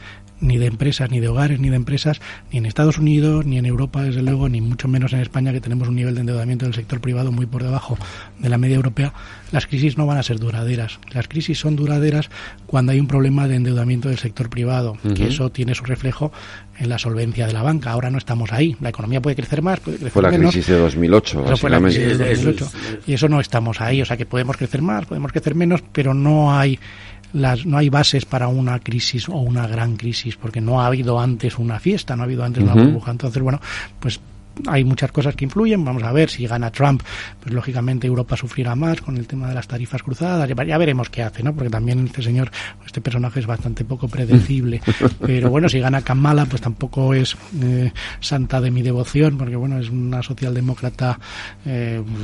ni de empresas, ni de hogares, ni de empresas, ni en Estados Unidos, ni en Europa, desde luego, ni mucho menos en España, que tenemos un nivel de endeudamiento del sector privado muy por debajo de la media europea. Las crisis no van a ser duraderas. Las crisis son duraderas cuando hay un problema de endeudamiento del sector privado, que eso tiene su reflejo en la solvencia de la banca. Ahora no estamos ahí. La economía puede crecer más, puede crecer menos. Fue la crisis de 2008, básicamente. Y eso no estamos ahí. O sea, que podemos crecer más, podemos crecer menos, pero no hay bases para una crisis o una gran crisis, porque no ha habido antes una fiesta, no ha habido antes una burbuja. Entonces, bueno, pues hay muchas cosas que influyen. Vamos a ver si gana Trump, pues lógicamente Europa sufrirá más con el tema de las tarifas cruzadas. Ya veremos qué hace, ¿no? Porque también este personaje es bastante poco predecible. Pero bueno, si gana Kamala, pues tampoco es santa de mi devoción, porque bueno, es una socialdemócrata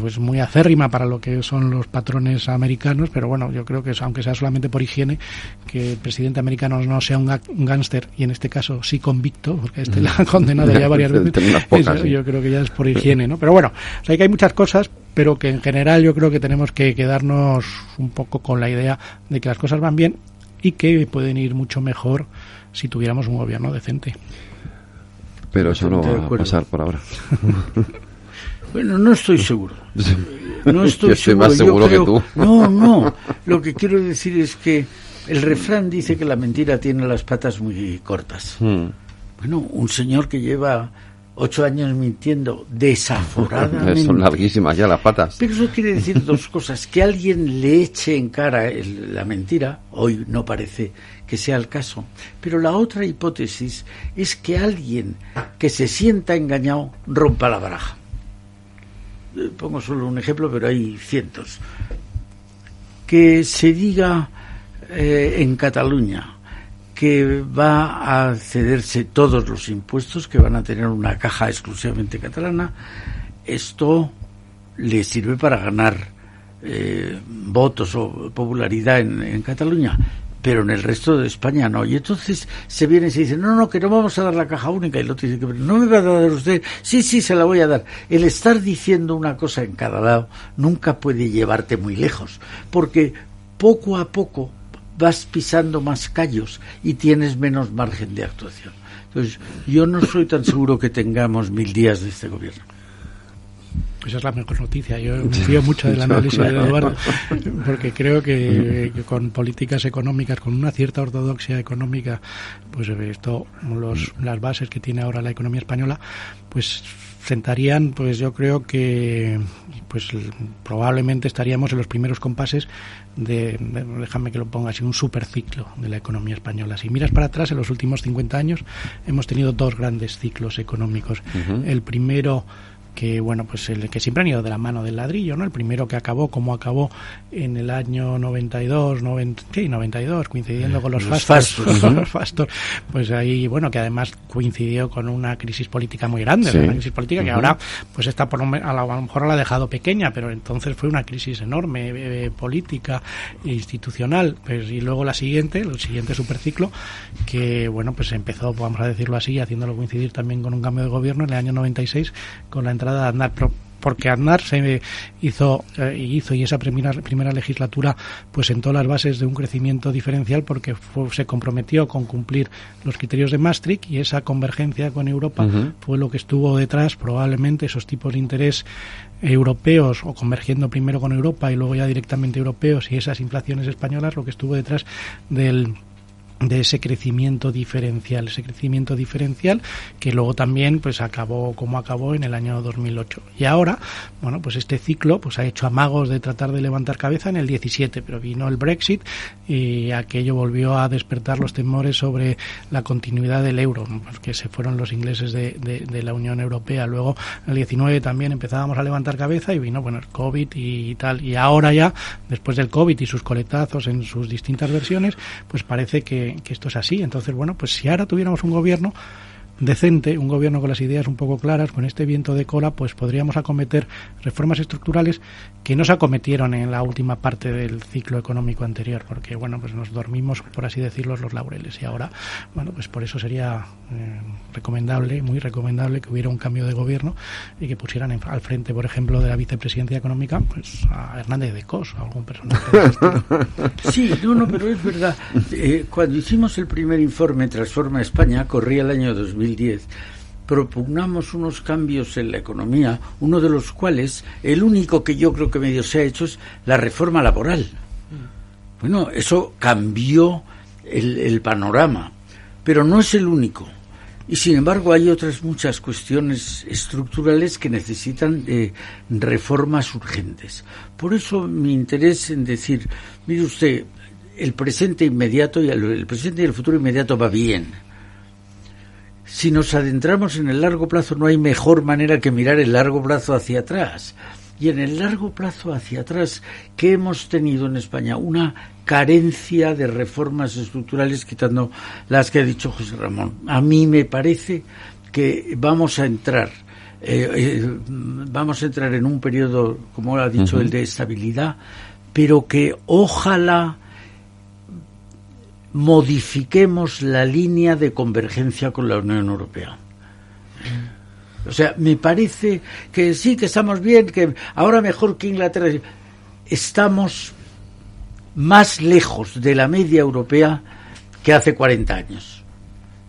pues muy acérrima para lo que son los patrones americanos. Pero bueno, yo creo que aunque sea solamente por higiene, que el presidente americano no sea un gángster, y en este caso sí convicto, porque la ha condenado ya varias veces. Yo creo que ya es por higiene, ¿no? Pero bueno, o sea, que hay muchas cosas, pero que en general yo creo que tenemos que quedarnos un poco con la idea de que las cosas van bien y que pueden ir mucho mejor si tuviéramos un gobierno decente. Pero eso no va a pasar por ahora. Bueno, no estoy seguro. No estoy yo estoy seguro. Más seguro que tú. No. Lo que quiero decir es que el refrán dice que la mentira tiene las patas muy cortas. Bueno, un señor que lleva 8 años mintiendo desaforadamente. Son larguísimas ya las patas. Pero eso quiere decir dos cosas: que alguien le eche en cara la mentira, hoy no parece que sea el caso, pero la otra hipótesis es que alguien que se sienta engañado rompa la baraja. Pongo solo un ejemplo, pero hay cientos. que se diga en Cataluña que va a cederse todos los impuestos, que van a tener una caja exclusivamente catalana, esto le sirve para ganar votos o popularidad en Cataluña, pero en el resto de España no. Y entonces se viene y se dice, no, que no vamos a dar la caja única, y el otro dice, no me va a dar usted, sí, se la voy a dar. El estar diciendo una cosa en cada lado nunca puede llevarte muy lejos, porque poco a poco vas pisando más callos y tienes menos margen de actuación. Entonces, yo no soy tan seguro que tengamos 1000 días de este gobierno. Esa es la mejor noticia. Yo me fío mucho del análisis de Eduardo, porque creo que con políticas económicas, con una cierta ortodoxia económica, pues esto, las bases que tiene ahora la economía española, pues sentarían, pues yo creo que pues probablemente estaríamos en los primeros compases déjame que lo ponga así, un superciclo de la economía española. Si miras para atrás, en los últimos 50 años hemos tenido 2 grandes ciclos económicos. El primero, que bueno, pues el que siempre han ido de la mano del ladrillo, ¿no? El primero que acabó como acabó en el año 92, coincidiendo con los fastos, pues ahí, bueno, que además coincidió con una crisis política muy grande, una crisis política que ahora pues está por a lo mejor la ha dejado pequeña, pero entonces fue una crisis enorme, política e institucional, pues, y luego el siguiente superciclo, que bueno, pues empezó, vamos a decirlo así, haciéndolo coincidir también con un cambio de gobierno en el año 96, con la entrada de Aznar, porque Aznar se hizo y esa primera legislatura pues sentó las bases de un crecimiento diferencial, porque se comprometió con cumplir los criterios de Maastricht, y esa convergencia con Europa fue lo que estuvo detrás, probablemente esos tipos de interés europeos, o convergiendo primero con Europa y luego ya directamente europeos, y esas inflaciones españolas, lo que estuvo detrás de ese crecimiento diferencial que luego también pues acabó como acabó en el año 2008. Y ahora, bueno, pues este ciclo pues ha hecho amagos de tratar de levantar cabeza en el 17, pero vino el Brexit y aquello volvió a despertar los temores sobre la continuidad del euro, porque se fueron los ingleses de la Unión Europea. Luego en el 19 también empezábamos a levantar cabeza y vino, bueno, el COVID y tal, y ahora ya, después del COVID y sus coletazos en sus distintas versiones, pues parece que esto es así. Entonces, bueno, pues si ahora tuviéramos un gobierno decente, un gobierno con las ideas un poco claras, con este viento de cola, pues podríamos acometer reformas estructurales que no se acometieron en la última parte del ciclo económico anterior, porque bueno, pues nos dormimos, por así decirlo, los laureles, y ahora, bueno, pues por eso sería muy recomendable que hubiera un cambio de gobierno y que pusieran al frente, por ejemplo, de la vicepresidencia económica, pues a Hernández de Cos, a algún personaje de este. Sí, pero es verdad. Cuando hicimos el primer informe Transforma España, corría el año 2010, propugnamos unos cambios en la economía, uno de los cuales, el único que yo creo que medio se ha hecho, es la reforma laboral. Bueno, eso cambió el panorama, pero no es el único. Y sin embargo hay otras muchas cuestiones estructurales que necesitan reformas urgentes. Por eso mi interés en decir, mire usted, el presente inmediato y el presente y el futuro inmediato va bien. Si nos adentramos en el largo plazo, no hay mejor manera que mirar el largo plazo hacia atrás. Y en el largo plazo hacia atrás, ¿qué hemos tenido en España? Una carencia de reformas estructurales, quitando las que ha dicho José Ramón. A mí me parece que vamos a entrar en un periodo, como ha dicho él, de estabilidad, pero que ojalá modifiquemos la línea de convergencia con la Unión Europea. O sea, me parece que sí, que estamos bien, que ahora mejor que Inglaterra. Estamos más lejos de la media europea que hace 40 años.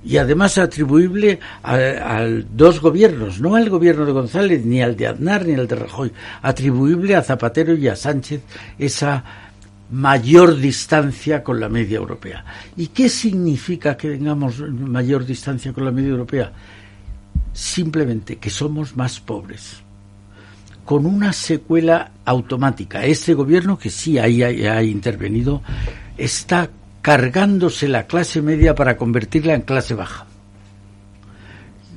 Y además atribuible a 2 gobiernos, no al gobierno de González, ni al de Aznar, ni al de Rajoy, atribuible a Zapatero y a Sánchez esa mayor distancia con la media europea. ¿Y qué significa que tengamos mayor distancia con la media europea? Simplemente que somos más pobres, con una secuela automática. Este gobierno, que sí ha intervenido, está cargándose la clase media para convertirla en clase baja.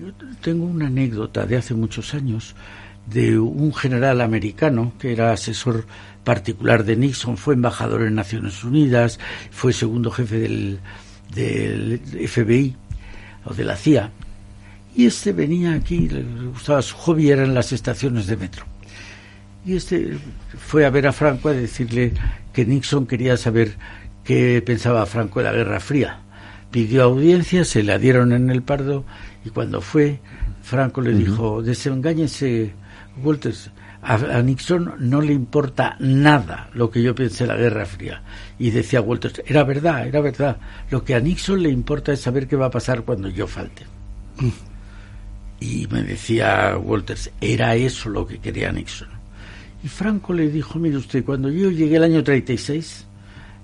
Yo tengo una anécdota de hace muchos años de un general americano que era asesor particular de Nixon, fue embajador en Naciones Unidas, fue segundo jefe del FBI o de la CIA, y venía aquí, le gustaba, su hobby eran las estaciones de metro, y fue a ver a Franco a decirle que Nixon quería saber qué pensaba Franco de la Guerra Fría. Pidió audiencia, se la dieron en el Pardo, y cuando fue, Franco le dijo: desengáñese, Walters, a Nixon no le importa nada lo que yo piense de la Guerra Fría. Y decía Walters: era verdad, lo que a Nixon le importa es saber qué va a pasar cuando yo falte. Y me decía Walters: era eso lo que quería Nixon. Y Franco le dijo: mire usted, cuando yo llegué el año 36,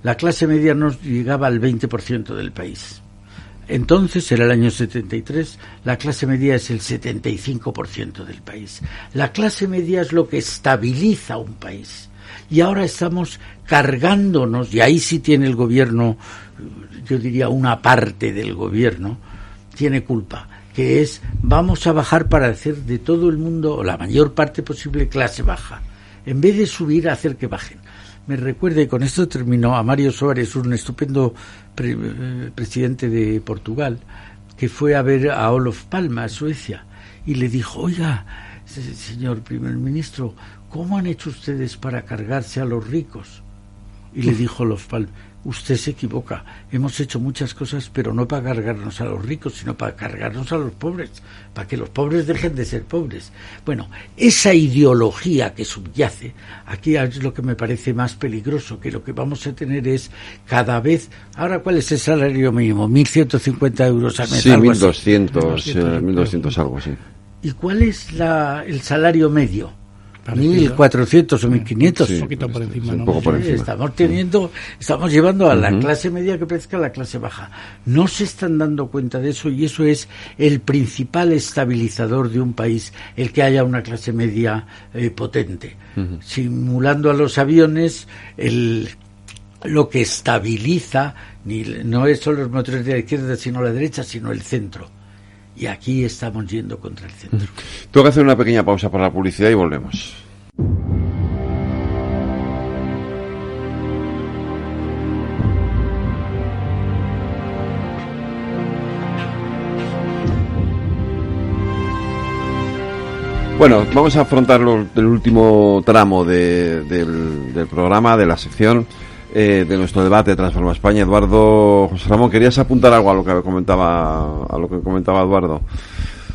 la clase media no llegaba al 20% del país. Entonces, era el año 73, la clase media es el 75% del país. La clase media es lo que estabiliza un país. Y ahora estamos cargándonos, y ahí sí tiene el gobierno, yo diría una parte del gobierno, tiene culpa, que es: vamos a bajar para hacer de todo el mundo, o la mayor parte posible, clase baja, en vez de subir, a hacer que bajen. Me recuerda, y con esto terminó, a Mário Soares, un estupendo presidente de Portugal, que fue a ver a Olof Palme a Suecia, y le dijo: oiga, señor primer ministro, ¿cómo han hecho ustedes para cargarse a los ricos? Y le dijo Olof Palme: usted se equivoca, hemos hecho muchas cosas, pero no para cargarnos a los ricos, sino para cargarnos a los pobres, para que los pobres dejen de ser pobres. Bueno, esa ideología que subyace, aquí es lo que me parece más peligroso, que lo que vamos a tener es cada vez... Ahora, ¿cuál es el salario mínimo? 1.150 euros al mes. Sí, 1.200 algo así. ¿Y cuál es el salario medio? 1.400 o 1.500. Un poquito por encima, ¿no? Un poco por encima. Estamos llevando a la clase media que parezca la clase baja. No se están dando cuenta de eso, y eso es el principal estabilizador de un país, el que haya una clase media potente. Simulando a los aviones, lo que estabiliza no son los motores de la izquierda sino la derecha, sino el centro. Y aquí estamos yendo contra el centro. Tengo que hacer una pequeña pausa para la publicidad y volvemos. Bueno, vamos a afrontar el último tramo del programa, de la sección, de nuestro debate de Transforma España. Eduardo, José Ramón, ¿querías apuntar algo a lo que comentaba Eduardo?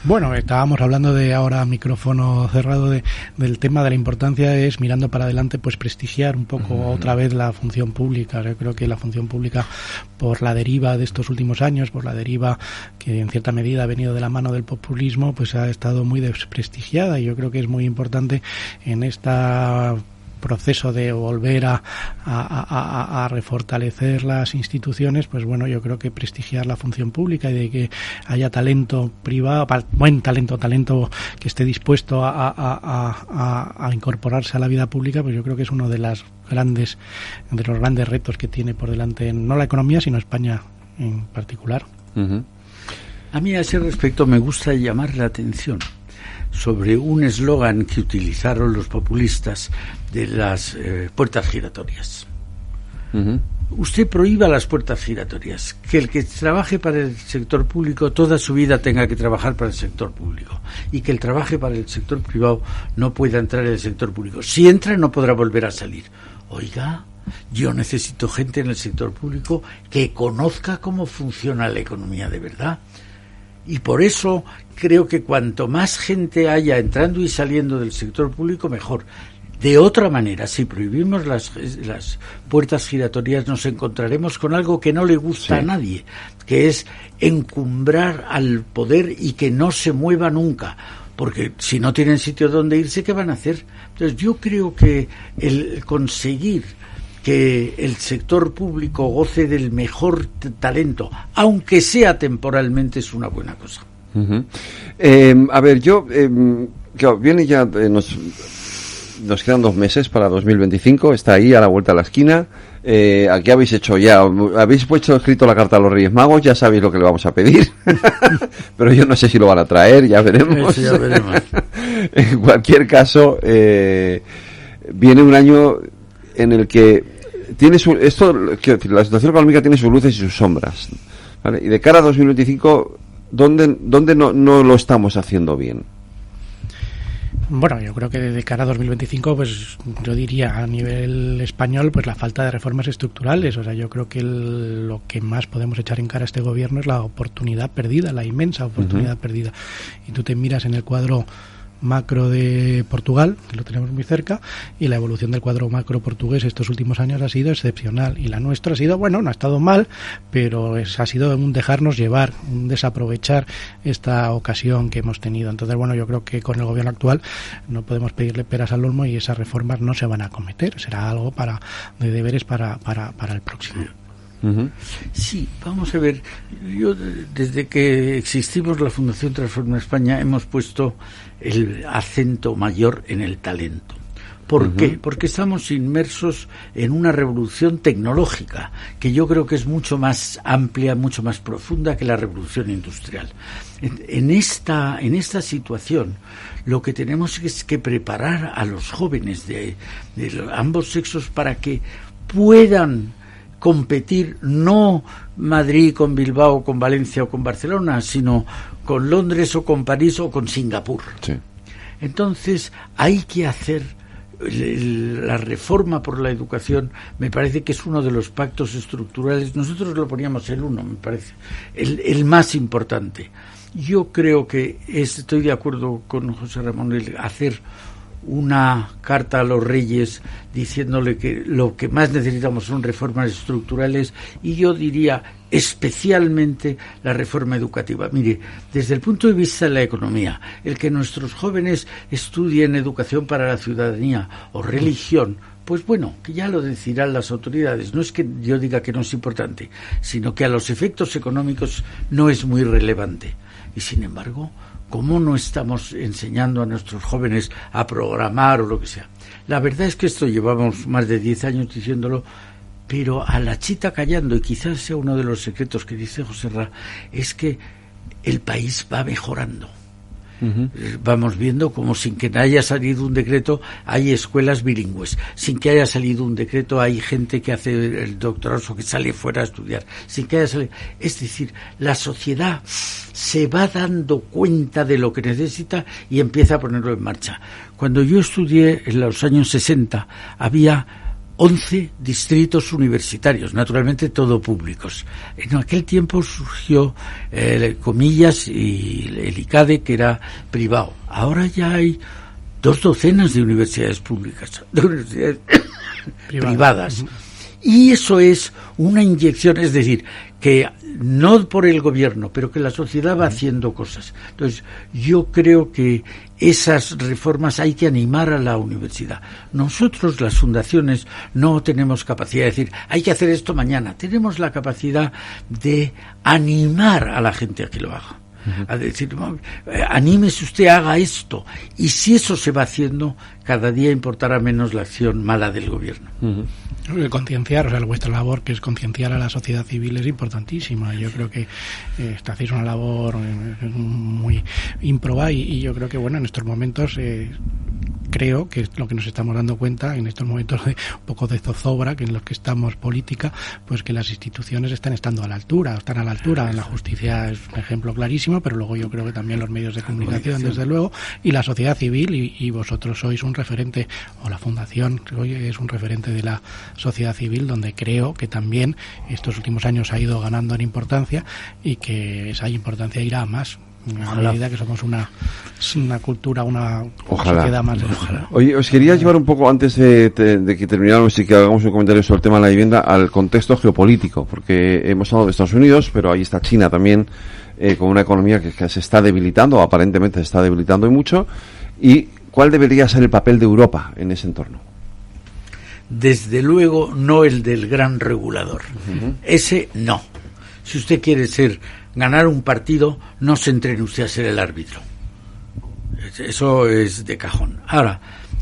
Bueno, estábamos hablando de ahora, micrófono cerrado, del tema de la importancia es, mirando para adelante, pues prestigiar un poco otra vez la función pública. Yo creo que la función pública, por la deriva de estos últimos años, por la deriva que en cierta medida ha venido de la mano del populismo, pues ha estado muy desprestigiada, y yo creo que es muy importante en esta proceso de volver a refortalecer las instituciones, pues bueno, yo creo que prestigiar la función pública y de que haya talento privado, buen talento que esté dispuesto a incorporarse a la vida pública, pues yo creo que es uno de los grandes retos que tiene por delante, no la economía, sino España en particular. A mí, a ese respecto, me gusta llamar la atención sobre un eslogan que utilizaron los populistas de las puertas giratorias. Usted prohíba las puertas giratorias, que el que trabaje para el sector público toda su vida tenga que trabajar para el sector público, y que el trabaje para el sector privado no pueda entrar en el sector público. Si entra, no podrá volver a salir. Oiga, yo necesito gente en el sector público que conozca cómo funciona la economía de verdad. Y por eso creo que cuanto más gente haya entrando y saliendo del sector público, mejor. De otra manera, si prohibimos las puertas giratorias, nos encontraremos con algo que no le gusta a nadie, que es encumbrar al poder y que no se mueva nunca. Porque si no tienen sitio donde irse, ¿qué van a hacer? Entonces yo creo que el conseguir que el sector público goce del mejor talento, aunque sea temporalmente, es una buena cosa. A ver, yo claro, viene ya, nos quedan 2 meses para 2025, está ahí a la vuelta de la esquina. aquí habéis hecho ya, habéis escrito la carta a los Reyes Magos, ya sabéis lo que le vamos a pedir, pero yo no sé si lo van a traer, ya veremos. Eso ya veremos. En cualquier caso, viene un año en el que tiene la situación económica tiene sus luces y sus sombras, ¿vale? Y de cara a 2025, ¿dónde no lo estamos haciendo bien? Bueno, yo creo que de cara a 2025, pues yo diría a nivel español, pues la falta de reformas estructurales. O sea, yo creo que lo que más podemos echar en cara a este gobierno es la oportunidad perdida, la inmensa oportunidad perdida. Y tú te miras en el cuadro macro de Portugal, que lo tenemos muy cerca, y la evolución del cuadro macro portugués estos últimos años ha sido excepcional, y la nuestra ha sido, bueno, no ha estado mal, pero ha sido un dejarnos llevar, un desaprovechar esta ocasión que hemos tenido. Entonces, bueno, yo creo que con el gobierno actual no podemos pedirle peras al olmo y esas reformas no se van a acometer, será algo de deberes para el próximo. Sí, vamos a ver, yo desde que existimos la Fundación Transforma España hemos puesto el acento mayor en el talento. ¿Por qué? Porque estamos inmersos en una revolución tecnológica que yo creo que es mucho más amplia, mucho más profunda que la revolución industrial. En esta situación lo que tenemos es que preparar a los jóvenes de ambos sexos para que puedan competir no Madrid con Bilbao, con Valencia o con Barcelona, sino con Londres o con París o con Singapur. Sí. Entonces hay que hacer la reforma por la educación. Me parece que es uno de los pactos estructurales. Nosotros lo poníamos el uno, me parece, el más importante. Yo creo que estoy de acuerdo con José Ramón el hacer una carta a los Reyes diciéndole que lo que más necesitamos son reformas estructurales, y yo diría especialmente la reforma educativa. Mire, desde el punto de vista de la economía, el que nuestros jóvenes estudien educación para la ciudadanía o religión, pues bueno, que ya lo decidirán las autoridades. No es que yo diga que no es importante, sino que a los efectos económicos no es muy relevante. Y sin embargo, ¿cómo no estamos enseñando a nuestros jóvenes a programar o lo que sea? La verdad es que esto llevamos más de 10 años diciéndolo, pero a la chita callando, y quizás sea uno de los secretos que dice José Ra, es que el país va mejorando. Vamos viendo como sin que haya salido un decreto hay escuelas bilingües, sin que haya salido un decreto hay gente que hace el doctorado o que sale fuera a estudiar, sin que haya salido. Es decir, la sociedad se va dando cuenta de lo que necesita y empieza a ponerlo en marcha. Cuando yo estudié en los años 60 había 11 distritos universitarios, naturalmente todo públicos. En aquel tiempo surgió Comillas y el ICADE, que era privado. Ahora ya hay 2 docenas de universidades públicas, de universidades privadas. Y eso es una inyección, es decir, que no por el gobierno, pero que la sociedad va haciendo cosas. Entonces, yo creo que esas reformas hay que animar a la universidad. Nosotros, las fundaciones, no tenemos capacidad de decir, hay que hacer esto mañana. Tenemos la capacidad de animar a la gente a que lo haga. A decir, anímese usted, haga esto. Y si eso se va haciendo, cada día importará menos la acción mala del gobierno. Concienciar, o sea, vuestra labor, que es concienciar a la sociedad civil, es importantísima. Yo creo que hacéis una labor muy ímproba y yo creo que, bueno, en estos momentos creo que es lo que nos estamos dando cuenta en estos momentos de un poco de zozobra, que en los que estamos política, pues que las instituciones están a la altura. En la justicia es un ejemplo clarísimo, pero luego yo creo que también los medios de comunicación, desde luego, y la sociedad civil, y vosotros sois un referente, o la Fundación hoy es un referente de la sociedad civil, donde creo que también estos últimos años ha ido ganando en importancia y que esa importancia irá a más. A medida que somos una cultura, una sociedad más. Ojalá. Oye, os quería llevar un poco, antes de que termináramos y que hagamos un comentario sobre el tema de la vivienda, al contexto geopolítico, porque hemos hablado de Estados Unidos, pero ahí está China también, con una economía que se está debilitando, o aparentemente se está debilitando y mucho. ¿Y cuál debería ser el papel de Europa en ese entorno? Desde luego no el del gran regulador. Ese no. Si usted quiere ganar un partido, no se entrene usted a ser el árbitro. Eso es de cajón. Ahora,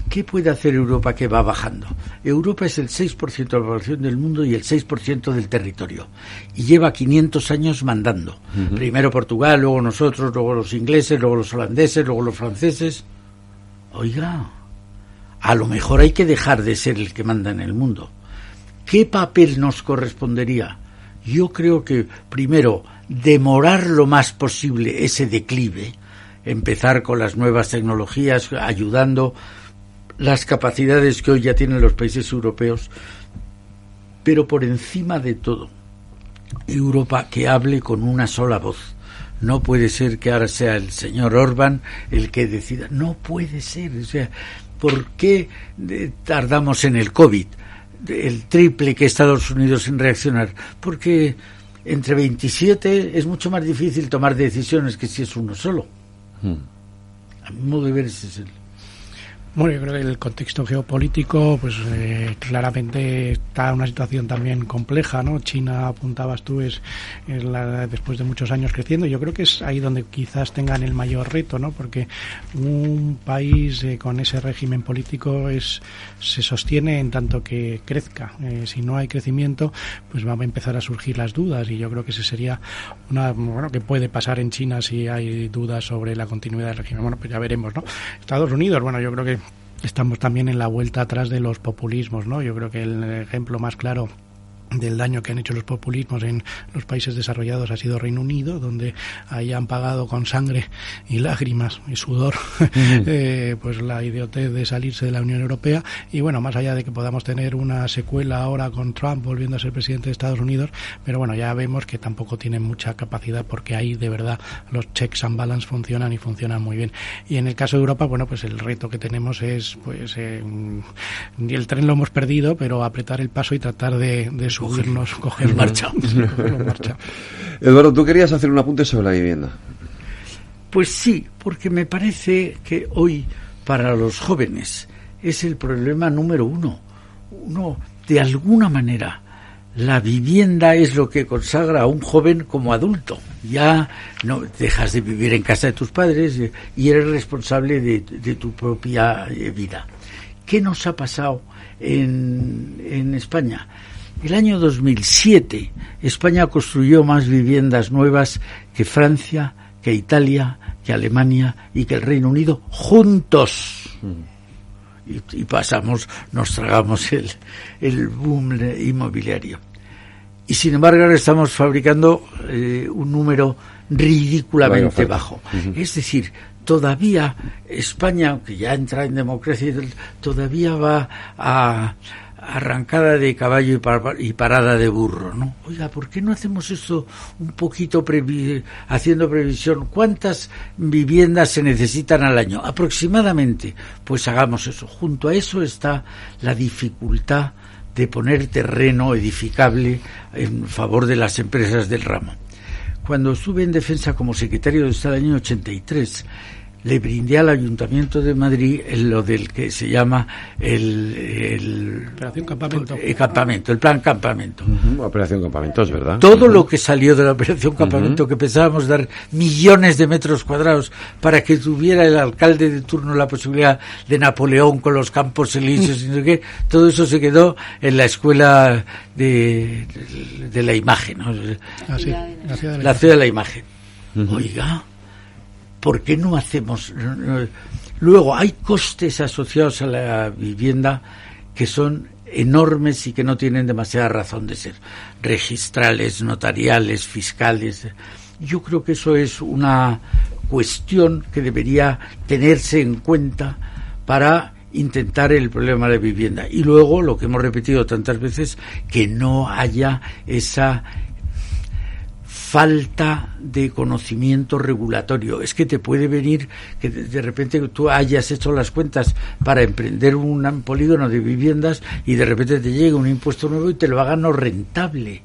¿Qué puede hacer Europa que va bajando? Europa es el 6% de la población del mundo y el 6% del territorio. Y lleva 500 años mandando. Uh-huh. Primero Portugal, luego nosotros, luego los ingleses, luego los holandeses, luego los franceses. Oiga, a lo mejor hay que dejar de ser el que manda en el mundo. ¿Qué papel nos correspondería? Yo creo que, primero, demorar lo más posible ese declive, empezar con las nuevas tecnologías, ayudando las capacidades que hoy ya tienen los países europeos, pero por encima de todo, Europa que hable con una sola voz. No puede ser que ahora sea el señor Orbán el que decida. No puede ser. O sea, ¿por qué tardamos en el COVID el triple que Estados Unidos en reaccionar? Porque entre 27 es mucho más difícil tomar decisiones que si es uno solo. A mi modo de ver ese es el... Bueno, yo creo que el contexto geopolítico, pues claramente está en una situación también compleja, ¿no? China, apuntabas tú, es después de muchos años creciendo. Yo creo que es ahí donde quizás tengan el mayor reto, ¿no? Porque un país con ese régimen político se sostiene en tanto que crezca. Si no hay crecimiento, pues van a empezar a surgir las dudas, y yo creo que ese sería que puede pasar en China si hay dudas sobre la continuidad del régimen. Bueno, pues ya veremos, ¿no? Estados Unidos, bueno, yo creo que estamos también en la vuelta atrás de los populismos, ¿no? Yo creo que el ejemplo más claro del daño que han hecho los populismos en los países desarrollados ha sido Reino Unido, donde ahí han pagado con sangre y lágrimas y sudor pues la idiotez de salirse de la Unión Europea. Y bueno, más allá de que podamos tener una secuela ahora con Trump volviendo a ser presidente de Estados Unidos, pero bueno, ya vemos que tampoco tienen mucha capacidad, porque ahí de verdad los checks and balance funcionan, y funcionan muy bien. Y en el caso de Europa, bueno, pues el reto que tenemos es pues el tren lo hemos perdido, pero apretar el paso y tratar de subirnos, coger marcha. Eduardo, tú querías hacer un apunte sobre la vivienda. Pues sí, porque me parece que hoy para los jóvenes es el problema número uno. De alguna manera, la vivienda es lo que consagra a un joven como adulto. Ya no dejas de vivir en casa de tus padres y eres responsable de tu propia vida. ¿Qué nos ha pasado en España? El año 2007, España construyó más viviendas nuevas que Francia, que Italia, que Alemania y que el Reino Unido juntos. Y nos tragamos el boom inmobiliario. Y sin embargo ahora estamos fabricando un número ridículamente bajo. Es decir, todavía España, aunque ya entra en democracia, todavía va a arrancada de caballo y parada de burro, ¿no? Oiga, ¿por qué no hacemos esto un poquito haciendo previsión? ¿Cuántas viviendas se necesitan al año? Aproximadamente. Pues hagamos eso. Junto a eso está la dificultad de poner terreno edificable en favor de las empresas del ramo. Cuando estuve en defensa como secretario de Estado en el año 83, le brindé al Ayuntamiento de Madrid lo del que se llama Operación Campamento. El plan Campamento. Operación Campamento, es verdad. Todo lo que salió de la Operación Campamento, que pensábamos dar millones de metros cuadrados para que tuviera el alcalde de turno la posibilidad de Napoleón con los Campos Elíseos, y no sé qué, todo eso se quedó en la escuela de la imagen, ¿no? La ciudad de la imagen. Oiga, ¿por qué no hacemos? Luego, hay costes asociados a la vivienda que son enormes y que no tienen demasiada razón de ser. Registrales, notariales, fiscales. Yo creo que eso es una cuestión que debería tenerse en cuenta para intentar el problema de vivienda. Y luego, lo que hemos repetido tantas veces, que no haya esa falta de conocimiento regulatorio. Es que te puede venir que de repente tú hayas hecho las cuentas para emprender un polígono de viviendas y de repente te llega un impuesto nuevo y te lo hagan no rentable.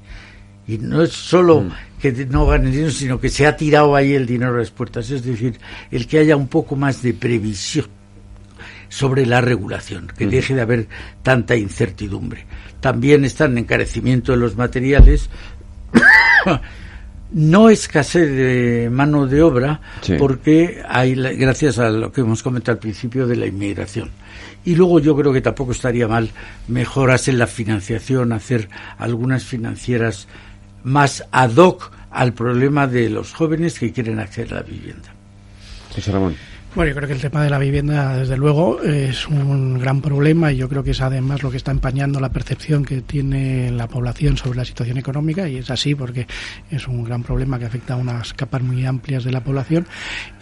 Y no es solo que no ganen dinero, sino que se ha tirado ahí el dinero a las puertas. Es decir, el que haya un poco más de previsión sobre la regulación, que deje de haber tanta incertidumbre. También está el encarecimiento de los materiales. no escasez de mano de obra, sí, porque hay, gracias a lo que hemos comentado al principio de la inmigración. Y luego yo creo que tampoco estaría mal mejoras en la financiación, hacer algunas financieras más ad hoc al problema de los jóvenes que quieren acceder a la vivienda. José Ramón. Bueno, yo creo que el tema de la vivienda, desde luego, es un gran problema y yo creo que es además lo que está empañando la percepción que tiene la población sobre la situación económica, y es así porque es un gran problema que afecta a unas capas muy amplias de la población.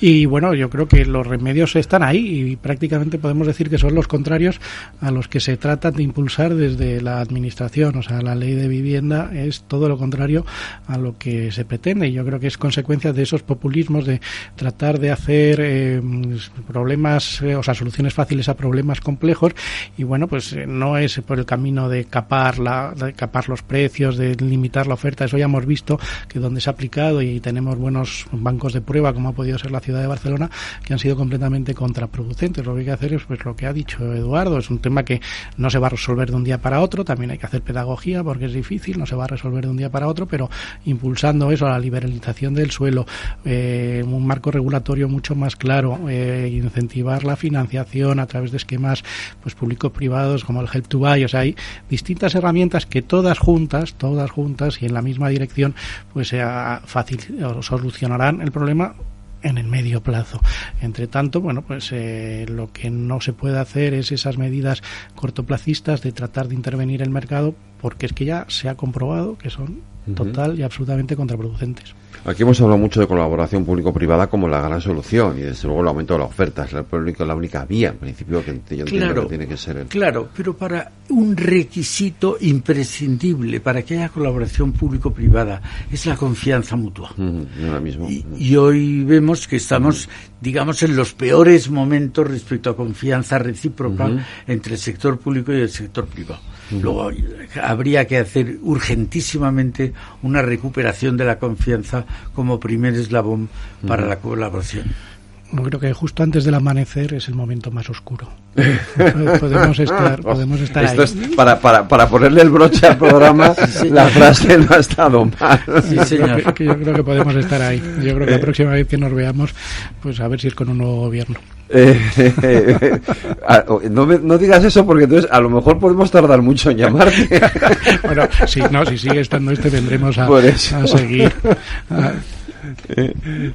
Y bueno, yo creo que los remedios están ahí y prácticamente podemos decir que son los contrarios a los que se trata de impulsar desde la administración. O sea, la ley de vivienda es todo lo contrario a lo que se pretende, y yo creo que es consecuencia de esos populismos de tratar de hacer problemas, o sea, soluciones fáciles a problemas complejos, y bueno, pues no es por el camino de capar los precios, de limitar la oferta. Eso ya hemos visto que donde se ha aplicado, y tenemos buenos bancos de prueba, como ha podido ser la ciudad de Barcelona, que han sido completamente contraproducentes. Lo que hay que hacer es pues lo que ha dicho Eduardo, es un tema que no se va a resolver de un día para otro, también hay que hacer pedagogía porque es difícil, no se va a resolver de un día para otro, pero impulsando eso, la liberalización del suelo, un marco regulatorio mucho más claro, incentivar la financiación a través de esquemas pues público-privados como el Help to Buy. O sea, hay distintas herramientas que todas juntas y en la misma dirección pues solucionarán el problema en el medio plazo. Entre tanto, bueno, pues lo que no se puede hacer es esas medidas cortoplacistas de tratar de intervenir el mercado, porque es que ya se ha comprobado que son total y absolutamente contraproducentes. Aquí hemos hablado mucho de colaboración público-privada como la gran solución, y desde luego el aumento de la oferta es la única vía, en principio, que yo entiendo que tiene que ser. Claro, pero para un requisito imprescindible para que haya colaboración público-privada es la confianza mutua. Ahora mismo. Y hoy vemos que estamos, digamos, en los peores momentos respecto a confianza recíproca entre el sector público y el sector privado. Luego habría que hacer urgentísimamente una recuperación de la confianza como primer eslabón para la colaboración. Yo creo que justo antes del amanecer es el momento más oscuro. Podemos estar Esto ahí. Es para ponerle el broche al programa, sí, la frase no ha estado mal. Sí, señor. Yo creo que podemos estar ahí. Yo creo que la próxima vez que nos veamos, pues a ver si es con un nuevo gobierno. No digas eso, porque entonces a lo mejor podemos tardar mucho en llamarte. Bueno, si sigue estando vendremos a seguir.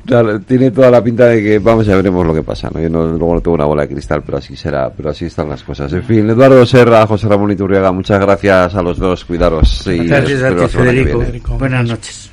Claro, tiene toda la pinta de que ya veremos lo que pasa, ¿no? Yo luego no tengo una bola de cristal, pero así será, pero así están las cosas. En fin, Eduardo Serra, José Ramón Iturriaga, muchas gracias a los dos, cuidaros. Gracias a ti, Federico. Buenas noches.